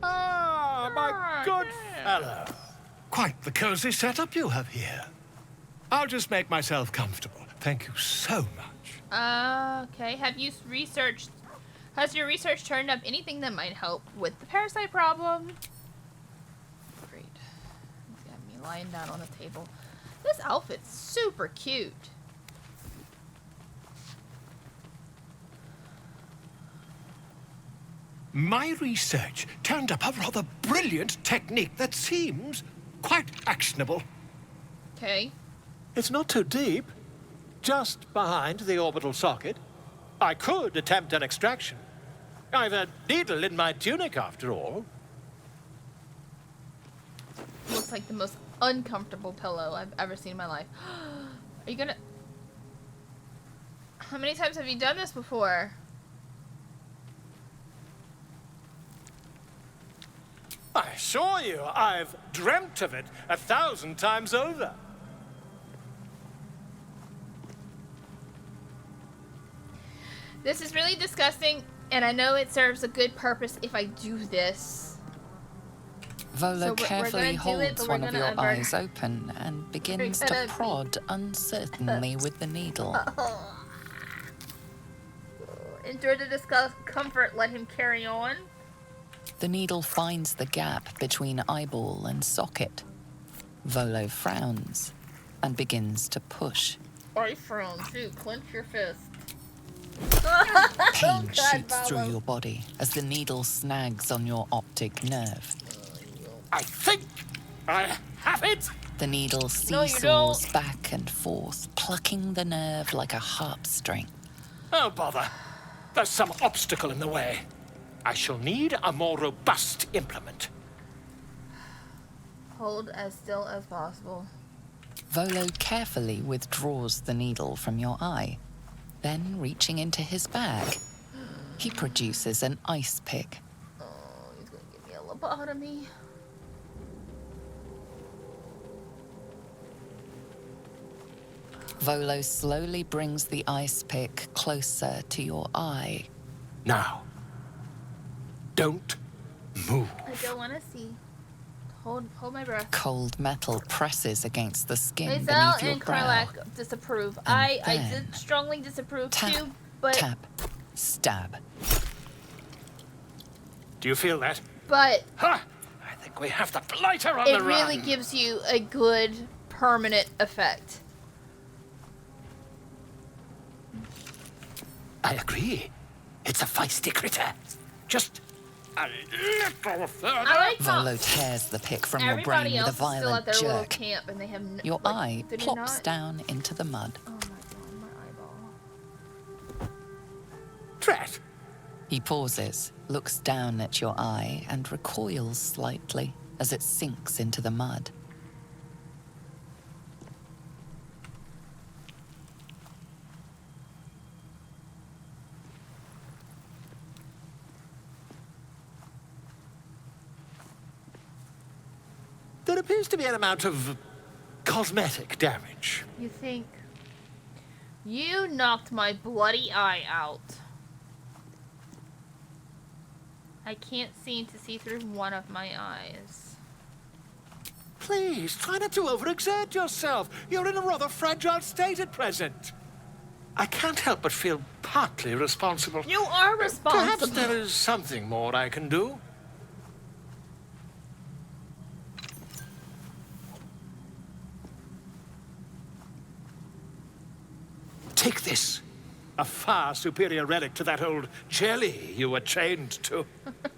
[SPEAKER 11] Ah, my My good fellow. Quite the cozy setup you have here. I'll just make myself comfortable. Thank you so much.
[SPEAKER 1] Okay. Has your research turned up anything that might help with the parasite problem? Great. He's got me lying down on the table. This outfit's super cute.
[SPEAKER 11] My research turned up a rather brilliant technique that seems quite actionable.
[SPEAKER 1] Okay.
[SPEAKER 11] It's not too deep. Just behind the orbital socket. I could attempt an extraction. I've a needle in my tunic, after all.
[SPEAKER 1] Looks like the most uncomfortable pillow I've ever seen in my life. Are you gonna... How many times have you done this before?
[SPEAKER 11] I assure you, I've dreamt of it 1,000 times over.
[SPEAKER 1] This is really disgusting, and I know it serves a good purpose if I do this.
[SPEAKER 13] Volo carefully holds one of your
[SPEAKER 1] avert.
[SPEAKER 13] eyes open and begins to prod uncertainly with the needle.
[SPEAKER 1] Endure the discomfort, let him carry on.
[SPEAKER 13] The needle finds the gap between eyeball and socket. Volo frowns and begins to push.
[SPEAKER 1] I frown too, clench your fist.
[SPEAKER 13] Pain shoots through your body as the needle snags on your optic nerve.
[SPEAKER 11] I think I have it!
[SPEAKER 13] The needle seesaws back and forth, plucking the nerve like a harp string.
[SPEAKER 11] Oh, bother. There's some obstacle in the way. I shall need a more robust implement.
[SPEAKER 1] Hold as still as possible.
[SPEAKER 13] Volo carefully withdraws the needle from your eye. Then, reaching into his bag, he produces an ice pick.
[SPEAKER 1] Oh, he's gonna give me a lobotomy.
[SPEAKER 13] Volo slowly brings the ice pick closer to your eye.
[SPEAKER 11] Now, don't move.
[SPEAKER 1] I don't want to see. Hold my breath.
[SPEAKER 13] Cold metal presses against the skin
[SPEAKER 1] Maisel
[SPEAKER 13] beneath your
[SPEAKER 1] and
[SPEAKER 13] brow.
[SPEAKER 1] Karlak disapprove. I did strongly disapprove too, but...
[SPEAKER 13] Tap, stab.
[SPEAKER 11] Do you feel that?
[SPEAKER 1] But...
[SPEAKER 11] Ha! I think we have the blighter on the run.
[SPEAKER 1] It really gives you a good, permanent effect.
[SPEAKER 11] I agree. It's a feisty critter. Just a little further.
[SPEAKER 13] Volo tears the pick from your brain with a violent
[SPEAKER 1] still at their little
[SPEAKER 13] jerk.
[SPEAKER 1] camp and they have
[SPEAKER 13] Your eye
[SPEAKER 1] did he
[SPEAKER 13] plops
[SPEAKER 1] not?
[SPEAKER 13] down into the mud.
[SPEAKER 1] Oh my god, my eyeball.
[SPEAKER 11] Drat.
[SPEAKER 13] He pauses, looks down at your eye, and recoils slightly as it sinks into the mud.
[SPEAKER 11] There appears to be an amount of cosmetic damage.
[SPEAKER 1] You think... You knocked my bloody eye out. I can't seem to see through one of my eyes.
[SPEAKER 11] Please, try not to overexert yourself. You're in a rather fragile state at present. I can't help but feel partly responsible.
[SPEAKER 1] You are responsible.
[SPEAKER 11] Perhaps there is something more I can do. Take this. A far superior relic to that old jelly you were chained to.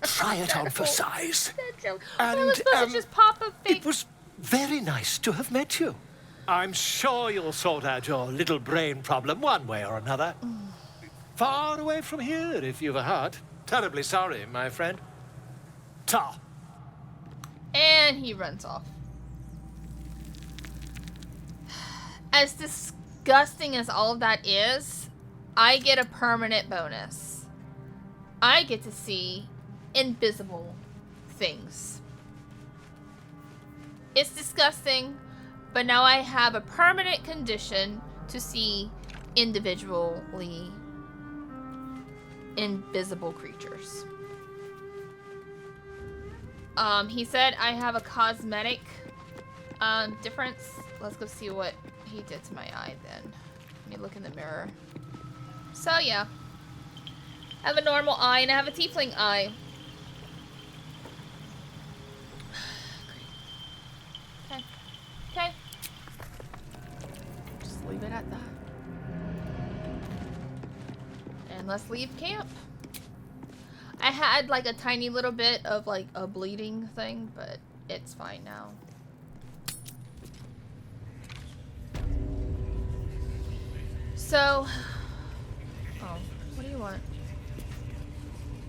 [SPEAKER 11] Try it on for size.
[SPEAKER 1] And, I was supposed to just pop a fake...
[SPEAKER 11] It was very nice to have met you. I'm sure you'll sort out your little brain problem one way or another. Far away from here, if you've a heart. Terribly sorry, my friend. Ta.
[SPEAKER 1] And he runs off. As disgusting as all of that is, I get a permanent bonus. I get to see invisible things. It's disgusting, but now I have a permanent condition to see individually invisible creatures. He said I have a cosmetic difference. Let's go see what he did to my eye then. Let me look in the mirror. So yeah. I have a normal eye and I have a tiefling eye. Okay. Okay. Just leave it at that. And let's leave camp. I had like a tiny little bit of like a bleeding thing, but it's fine now. So, oh, what do you want?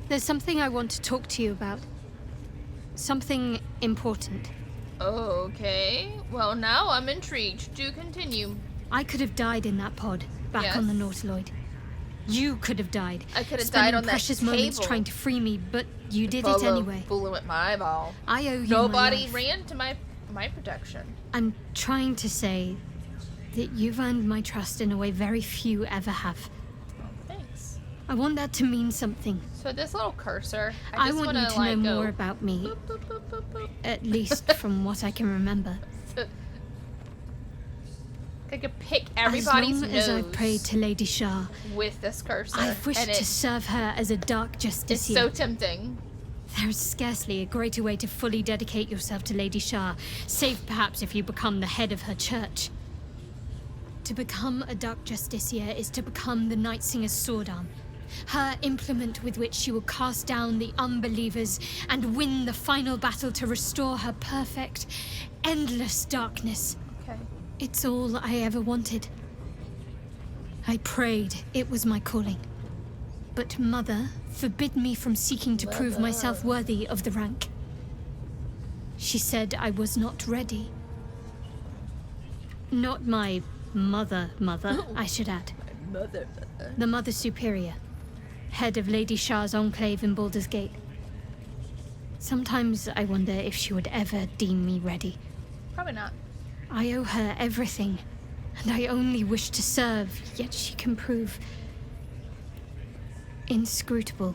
[SPEAKER 6] There's something I want to talk to you about. Something important.
[SPEAKER 1] Okay. Well, now I'm intrigued. Do continue.
[SPEAKER 6] I could have died in that pod, back on the Nautiloid. You could have died.
[SPEAKER 1] I could have died on that
[SPEAKER 6] precious moments
[SPEAKER 1] table.
[SPEAKER 6] trying to free me, but you did it
[SPEAKER 1] Volo
[SPEAKER 6] anyway.
[SPEAKER 1] Fooling with my eyeball.
[SPEAKER 6] I owe you
[SPEAKER 1] Nobody
[SPEAKER 6] my life.
[SPEAKER 1] ran to my protection.
[SPEAKER 6] I'm trying to say that you've earned my trust in a way very few ever have.
[SPEAKER 1] Oh, thanks.
[SPEAKER 6] I want that to mean something.
[SPEAKER 1] So this little cursor,
[SPEAKER 6] I
[SPEAKER 1] just
[SPEAKER 6] want
[SPEAKER 1] wanna,
[SPEAKER 6] you to
[SPEAKER 1] like,
[SPEAKER 6] know
[SPEAKER 1] go
[SPEAKER 6] more about me.
[SPEAKER 1] boop, boop, boop, boop, boop.
[SPEAKER 6] At least from what I can remember.
[SPEAKER 1] I could pick everybody's
[SPEAKER 6] as long as
[SPEAKER 1] nose
[SPEAKER 6] I've prayed to Lady Shah,
[SPEAKER 1] with this cursor.
[SPEAKER 6] I've wished
[SPEAKER 1] and
[SPEAKER 6] to serve her as a dark
[SPEAKER 1] it's
[SPEAKER 6] justiciar.
[SPEAKER 1] so tempting.
[SPEAKER 6] There is scarcely a greater way to fully dedicate yourself to Lady Shah, save perhaps if you become the head of her church. To become a dark justiciar is to become the Night Singer's sword arm, her implement with which she will cast down the unbelievers and win the final battle to restore her perfect, endless darkness.
[SPEAKER 1] Okay.
[SPEAKER 6] It's all I ever wanted. I prayed it was my calling. But Mother forbid me from seeking to prove myself worthy of the rank. She said I was not ready. Not my mother, I should add.
[SPEAKER 1] My mother.
[SPEAKER 6] The Mother Superior, head of Lady Shah's enclave in Baldur's Gate. Sometimes I wonder if she would ever deem me ready.
[SPEAKER 1] Probably not.
[SPEAKER 6] I owe her everything, and I only wish to serve, yet she can prove inscrutable.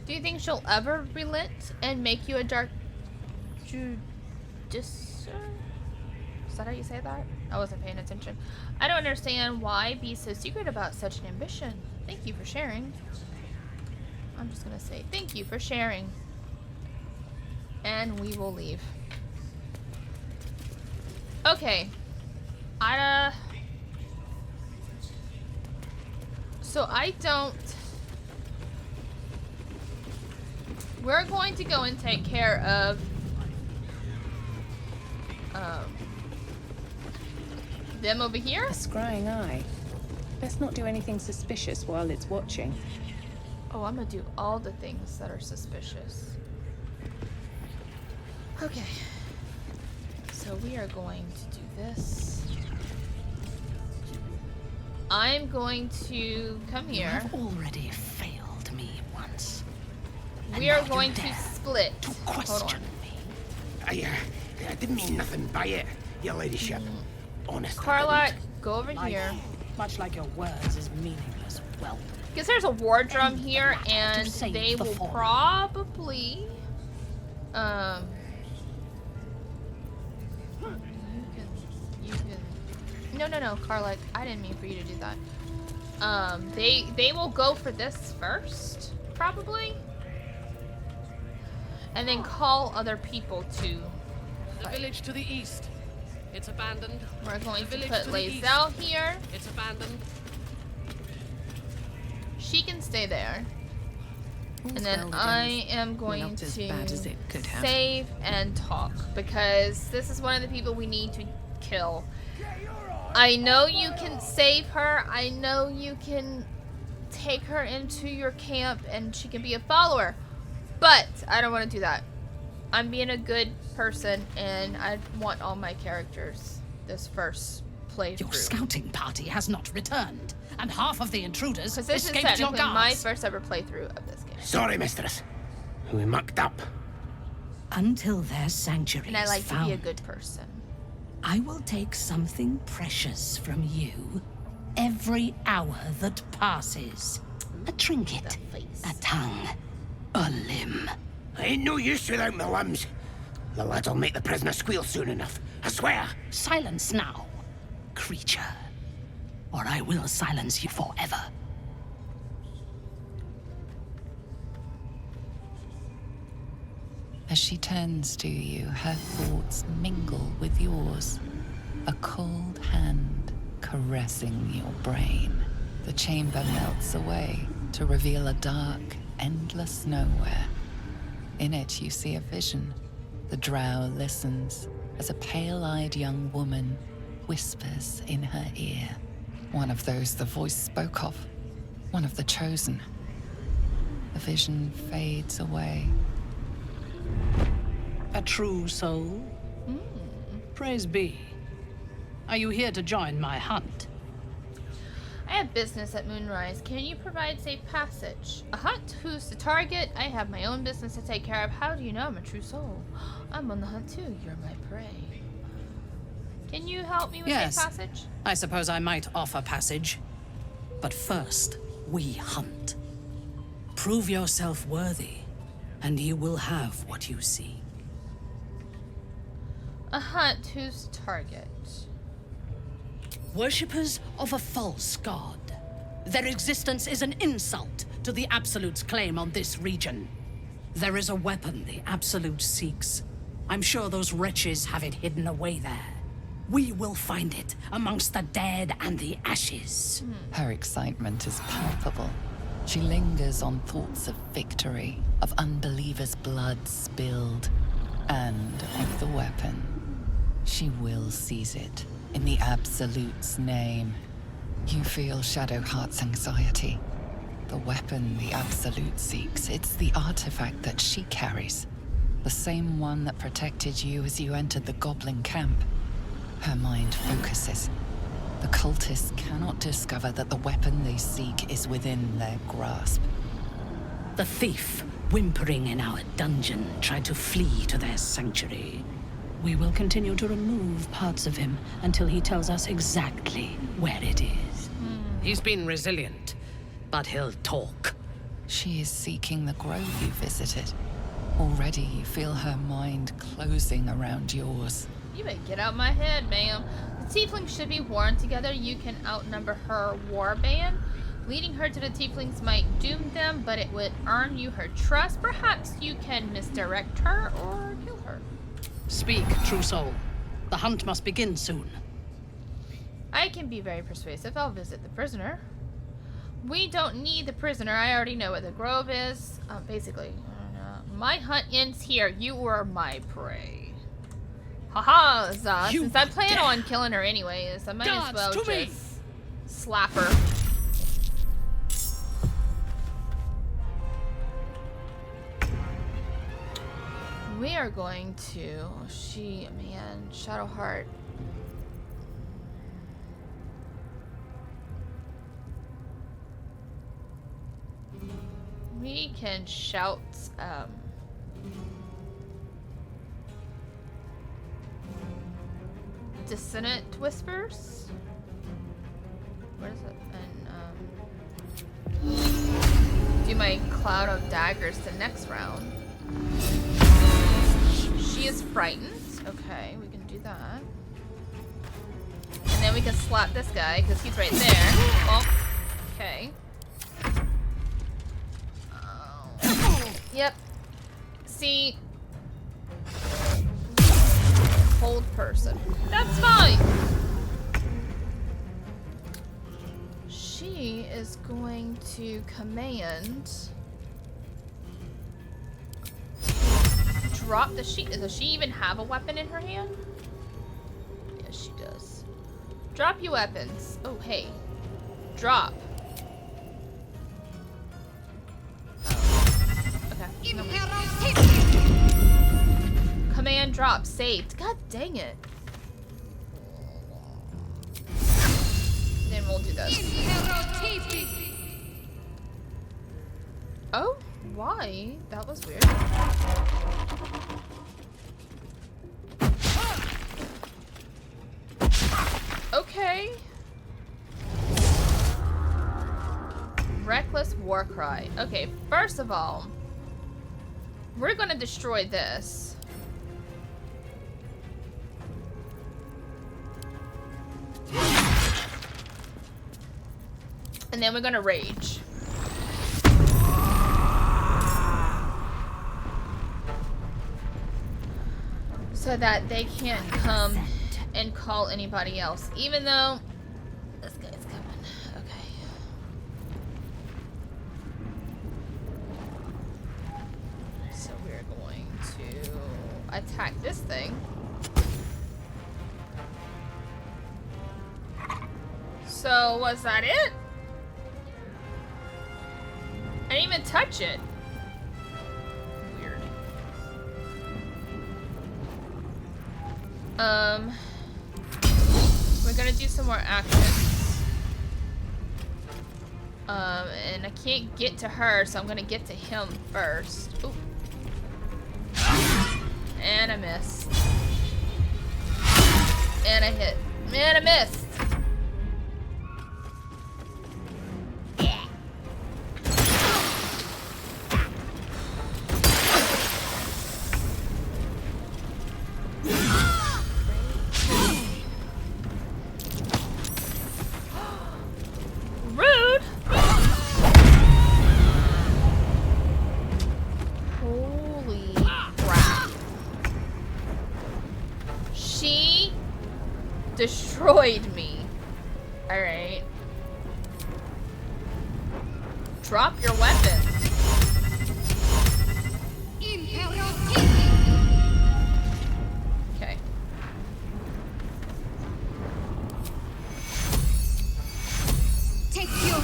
[SPEAKER 1] Do you think she'll ever relent and make you a dark Judicer? Is that how you say that? I wasn't paying attention. I don't understand why be so secret about such an ambition. Thank you for sharing. I'm just gonna say thank you for sharing. And we will leave. Okay. So I don't... We're going to go and take care of them over here.
[SPEAKER 14] A scrying eye. Let's not do anything suspicious while it's watching.
[SPEAKER 1] Oh, I'm gonna do all the things that are suspicious. Okay. So we are going to do this. I'm going to come here.
[SPEAKER 5] You have already failed me once.
[SPEAKER 1] We are going to split. Hold on.
[SPEAKER 4] I didn't mean nothing by it, your ladyship. Honest.
[SPEAKER 1] Carla, go over here.
[SPEAKER 2] Much like your words is meaningless. Well,
[SPEAKER 1] Because there's a war drum here, and they will probably, you can, no, Carla, I didn't mean for you to do that. They will go for this first, probably, and then call other people to
[SPEAKER 15] The village to the east. It's abandoned.
[SPEAKER 1] We're going
[SPEAKER 15] The
[SPEAKER 1] to
[SPEAKER 15] village
[SPEAKER 1] put
[SPEAKER 15] the
[SPEAKER 1] Lazel
[SPEAKER 15] east.
[SPEAKER 1] here.
[SPEAKER 15] It's abandoned.
[SPEAKER 1] She can stay there.
[SPEAKER 3] All's
[SPEAKER 1] And then
[SPEAKER 3] well with
[SPEAKER 1] I
[SPEAKER 3] them.
[SPEAKER 1] am going
[SPEAKER 3] Not as
[SPEAKER 1] to
[SPEAKER 3] bad as it could have.
[SPEAKER 1] save and talk, because this is one of the people we need to kill. I know you can save her. I know you can take her into your camp and she can be a follower. But I don't want to do that. I'm being a good person and I want all my characters this first playthrough.
[SPEAKER 16] Your scouting party has not returned, and half of the intruders
[SPEAKER 1] Because this is
[SPEAKER 16] escaped your
[SPEAKER 1] technically my
[SPEAKER 16] guards.
[SPEAKER 1] first ever playthrough of this game.
[SPEAKER 4] Sorry, mistress. We mucked up.
[SPEAKER 16] Until their sanctuary
[SPEAKER 1] And I
[SPEAKER 16] is
[SPEAKER 1] like
[SPEAKER 16] found,
[SPEAKER 1] to be a good person.
[SPEAKER 16] I will take something precious from you every hour that passes. A trinket, a tongue, a limb.
[SPEAKER 4] I ain't no use without my limbs. The lad'll make the prisoner squeal soon enough. I swear.
[SPEAKER 16] Silence now, creature, or I will silence you forever.
[SPEAKER 13] As she turns to you, her thoughts mingle with yours. A cold hand caressing your brain. The chamber melts away to reveal a dark, endless nowhere. In it, you see a vision. The drow listens as a pale-eyed young woman whispers in her ear. One of those the voice spoke of. One of the chosen. The vision fades away.
[SPEAKER 16] A true soul? Praise be. Are you here to join my hunt?
[SPEAKER 1] I have business at Moonrise. Can you provide safe passage? A hunt? Who's the target? I have my own business to take care of. How do you know I'm a true soul? I'm on the hunt too. You're my prey. Can you help me with
[SPEAKER 16] Yes.
[SPEAKER 1] safe passage?
[SPEAKER 16] I suppose I might offer passage. But first, we hunt. Prove yourself worthy, and you will have what you seek.
[SPEAKER 1] A hunt? Who's the target?
[SPEAKER 16] Worshippers of a false god. Their existence is an insult to the Absolute's claim on this region. There is a weapon the Absolute seeks. I'm sure those wretches have it hidden away there. We will find it amongst the dead and the ashes.
[SPEAKER 13] Her excitement is palpable. She lingers on thoughts of victory, of unbelievers' blood spilled, and of the weapon. She will seize it. In the Absolute's name. You feel Shadowheart's anxiety. The weapon the Absolute seeks, it's the artifact that she carries. The same one that protected you as you entered the goblin camp. Her mind focuses. The cultists cannot discover that the weapon they seek is within their grasp.
[SPEAKER 16] The thief, whimpering in our dungeon, tried to flee to their sanctuary. We will continue to remove parts of him until he tells us exactly where it is. He's been resilient, but he'll talk.
[SPEAKER 13] She is seeking the grove you visited. Already you feel her mind closing around yours.
[SPEAKER 1] You better get out my head, ma'am. The Tieflings should be warned together. You can outnumber her warband. Leading her to the Tieflings might doom them, but it would earn you her trust. Perhaps you can misdirect her or kill her.
[SPEAKER 16] Speak, true soul. The hunt must begin soon.
[SPEAKER 1] I can be very persuasive. I'll visit the prisoner. We don't need the prisoner. I already know where the grove is. Basically, my hunt ends here. You are my prey. Haha, Zah. Since I plan on killing her anyways, I might as well just slap her. We are going to... Shadowheart. We can shout, dissonant whispers? What is it? And, do my cloud of daggers the next round. She is frightened. Okay, we can do that. And then we can slap this guy, because he's right there. Oh, okay. Yep. See? Hold person. That's fine! She is going to command... Drop the sheet. Does she even have a weapon in her hand? Yes, she does. Drop your weapons. Oh, hey. Drop. Okay. No. Command drop. Saved. God dang it. Then we'll do this. Oh? Why? That was weird. Okay. Reckless war cry. Okay, first of all, We're gonna destroy this. And then we're gonna rage. So that they can't come and call anybody else. Even though this guy's coming. Okay. So we're going to attack this thing. So was that it? I didn't even touch it. Weird. We're gonna do some more actions. And I can't get to her, so I'm gonna get to him first. Ooh. And I missed. And I hit. And I missed. Destroyed me. Alright. Drop your weapon. Okay.
[SPEAKER 6] Take your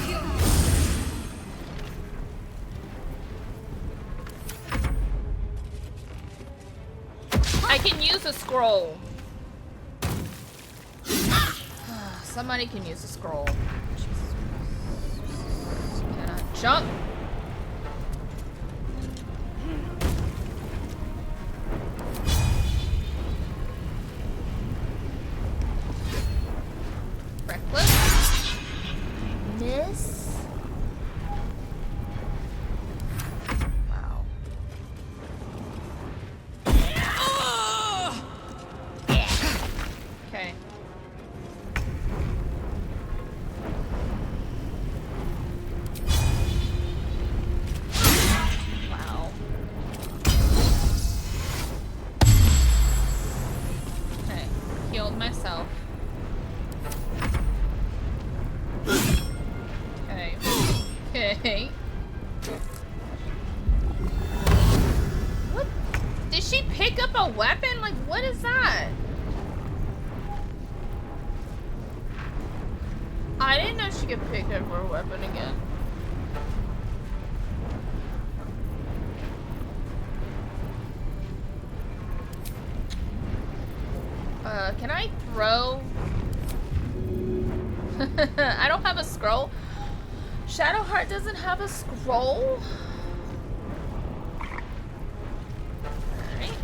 [SPEAKER 1] I can use a scroll. Somebody can use a scroll. Jesus. Can I jump? Reckless. Miss. Wow. Okay. Myself. Okay. Okay. What? Did she pick up a weapon? Like, what is that? I didn't know she could pick up her weapon again. Can I throw? I don't have a scroll. Shadowheart doesn't have a scroll? Alright.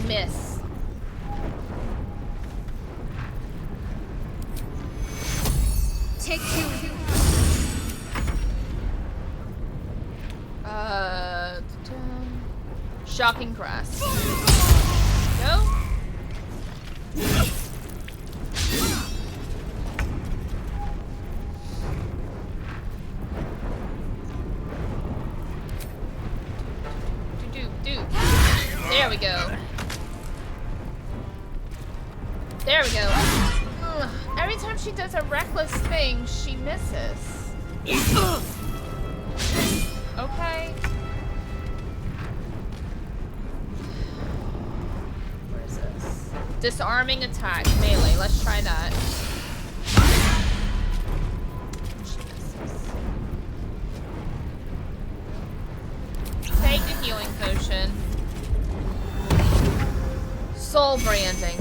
[SPEAKER 1] Miss.
[SPEAKER 6] take you.
[SPEAKER 1] Shocking grass. Go. There we go. There we go. Ugh. Every time she does a reckless thing, she misses. Okay. Where is this? Disarming attack, melee. Let's try that. Take the healing potion. Soul branding.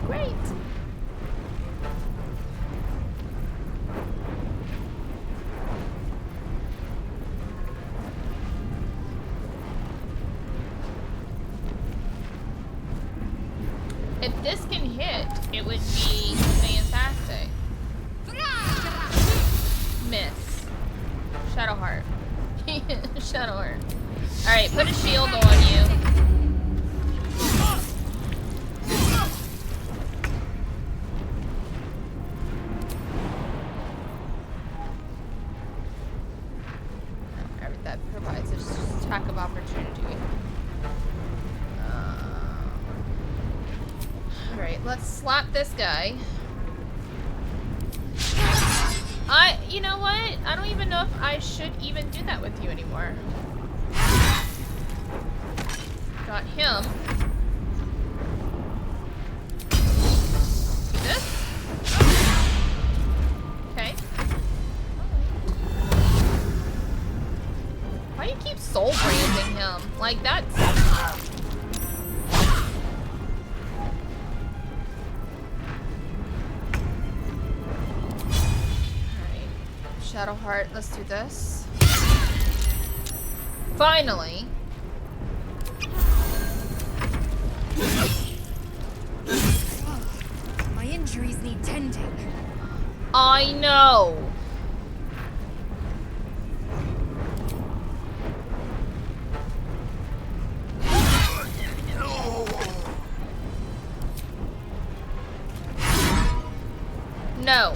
[SPEAKER 1] Great. If this can hit, it would be fantastic. Miss. Shadowheart. Shadowheart. Alright, put a shield on you. That provides a attack of opportunity. Alright, let's slap this guy. You know what? I don't even know if I should even do that with you anymore. Got him. This? Okay. Why do you keep soul branding him? Like, that's... Shadowheart, let's do this. Finally.
[SPEAKER 6] My injuries need tending.
[SPEAKER 1] I know. No.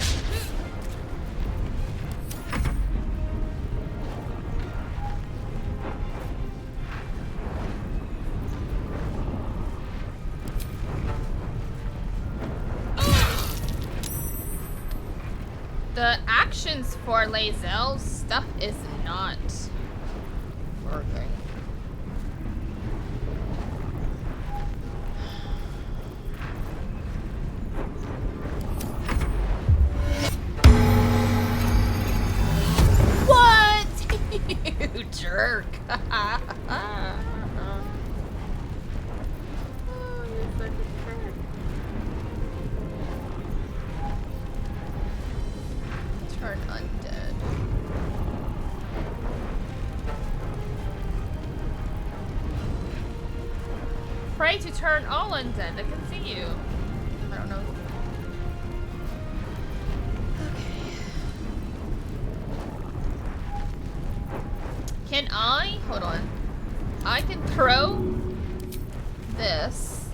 [SPEAKER 1] The actions for Lae'zel's stuff is not working. What? You jerk. Oh, you're such a jerk. Turn undead. Pray to turn all undead. I can see you. I don't know. Okay. Can I? Hold on. I can throw this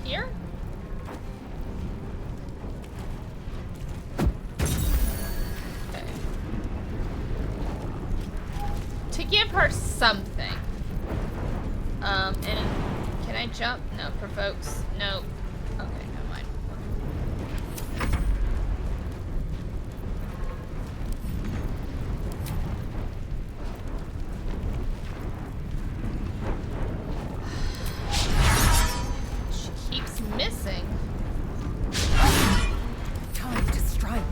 [SPEAKER 1] here. To give her something. And can I jump? No, provokes. No. Okay, never mind. She keeps missing.
[SPEAKER 3] Time to strike.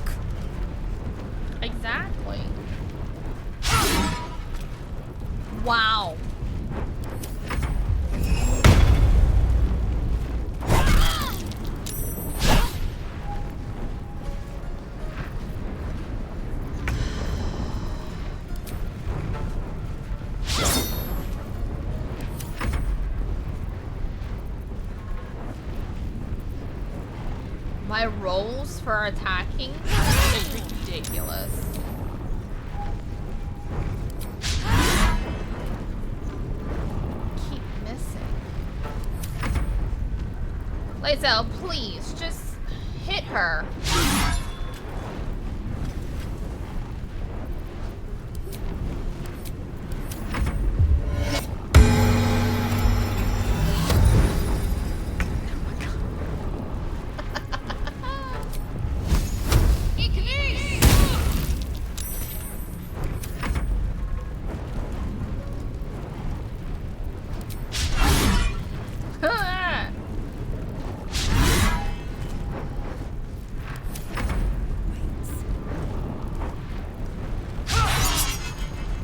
[SPEAKER 1] Exactly. Wow. My rolls for attacking is ridiculous. Keep missing. Lae'zel, please, just hit her.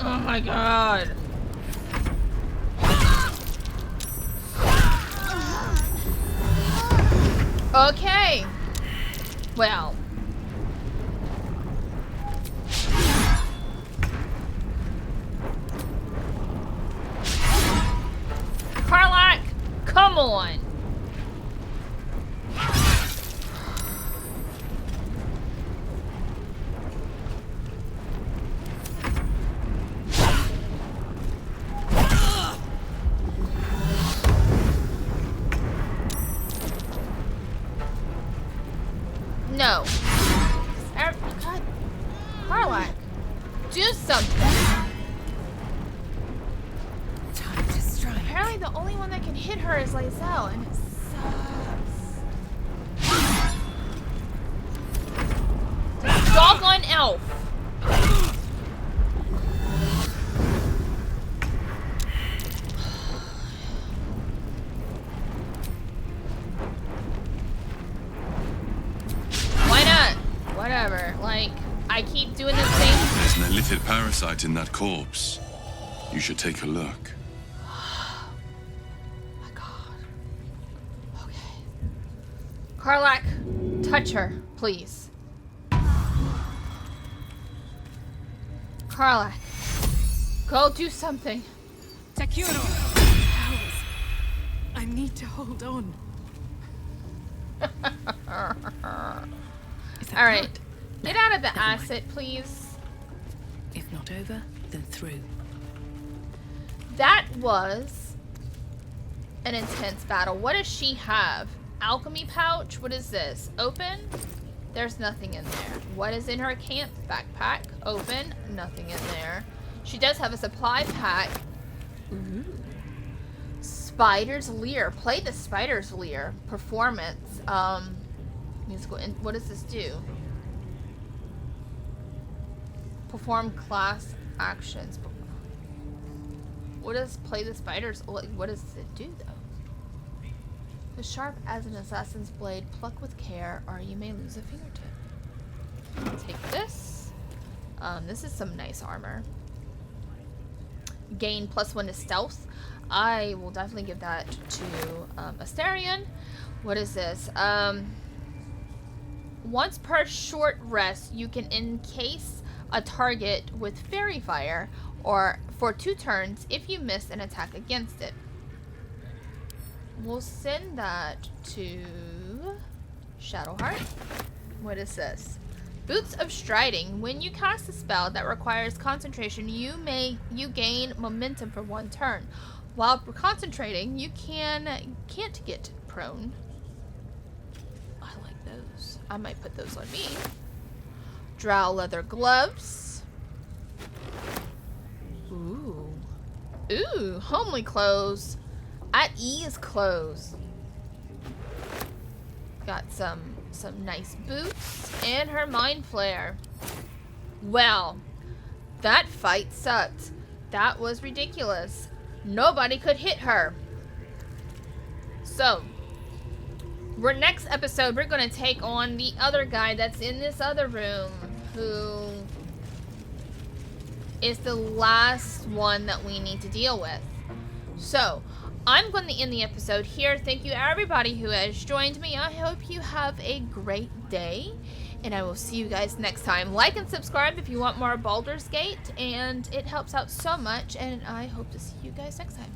[SPEAKER 1] Oh my god. Okay. Well. Come on. No. God. Carlac, do something.
[SPEAKER 3] Time to strike.
[SPEAKER 1] Apparently the only one that can hit her is Lae'zel, and it sucks. This doggone elf. Why not? Whatever. Like, I keep doing this thing.
[SPEAKER 12] There's an illithid parasite in that corpse. You should take a look.
[SPEAKER 1] My God. Okay. Carlac, touch her, please. Carlac, go do something.
[SPEAKER 3] Takuro! I need to hold on.
[SPEAKER 1] All right, get out of the acid, please.
[SPEAKER 3] If not over, then through.
[SPEAKER 1] That was an intense battle. What does she have? Alchemy pouch? What is this? Open? There's nothing in there. What is in her camp? Backpack. Open? Nothing in there. She does have a supply pack. Ooh. Spider's Leer. Play the Spider's Leer. Performance. Musical. And what does this do? Perform class actions. What does play the spiders? What does it do though? The sharp as an assassin's blade. Pluck with care, or you may lose a fingertip. Take this. This is some nice armor. Gain +1 to stealth. I will definitely give that to Astarion. What is this? Once per short rest, you can encase a target with fairy fire, or for 2 turns if you miss an attack against it. We'll send that to Shadowheart. What is this? Boots of Striding. When you cast a spell that requires concentration, you gain momentum for 1 turn. While concentrating, you can't get prone. I like those. I might put those on me. Drow leather gloves. Ooh. Ooh, homely clothes. At ease clothes. Got some nice boots and her mind flare. Well, that fight sucked. That was ridiculous. Nobody could hit her. So, next episode, we're going to take on the other guy that's in this other room, who is the last one that we need to deal with. So, I'm going to end the episode here. Thank you everybody who has joined me. I hope you have a great day, and I will see you guys next time. Like and subscribe if you want more Baldur's Gate, and it helps out so much, and I hope to see you guys next time.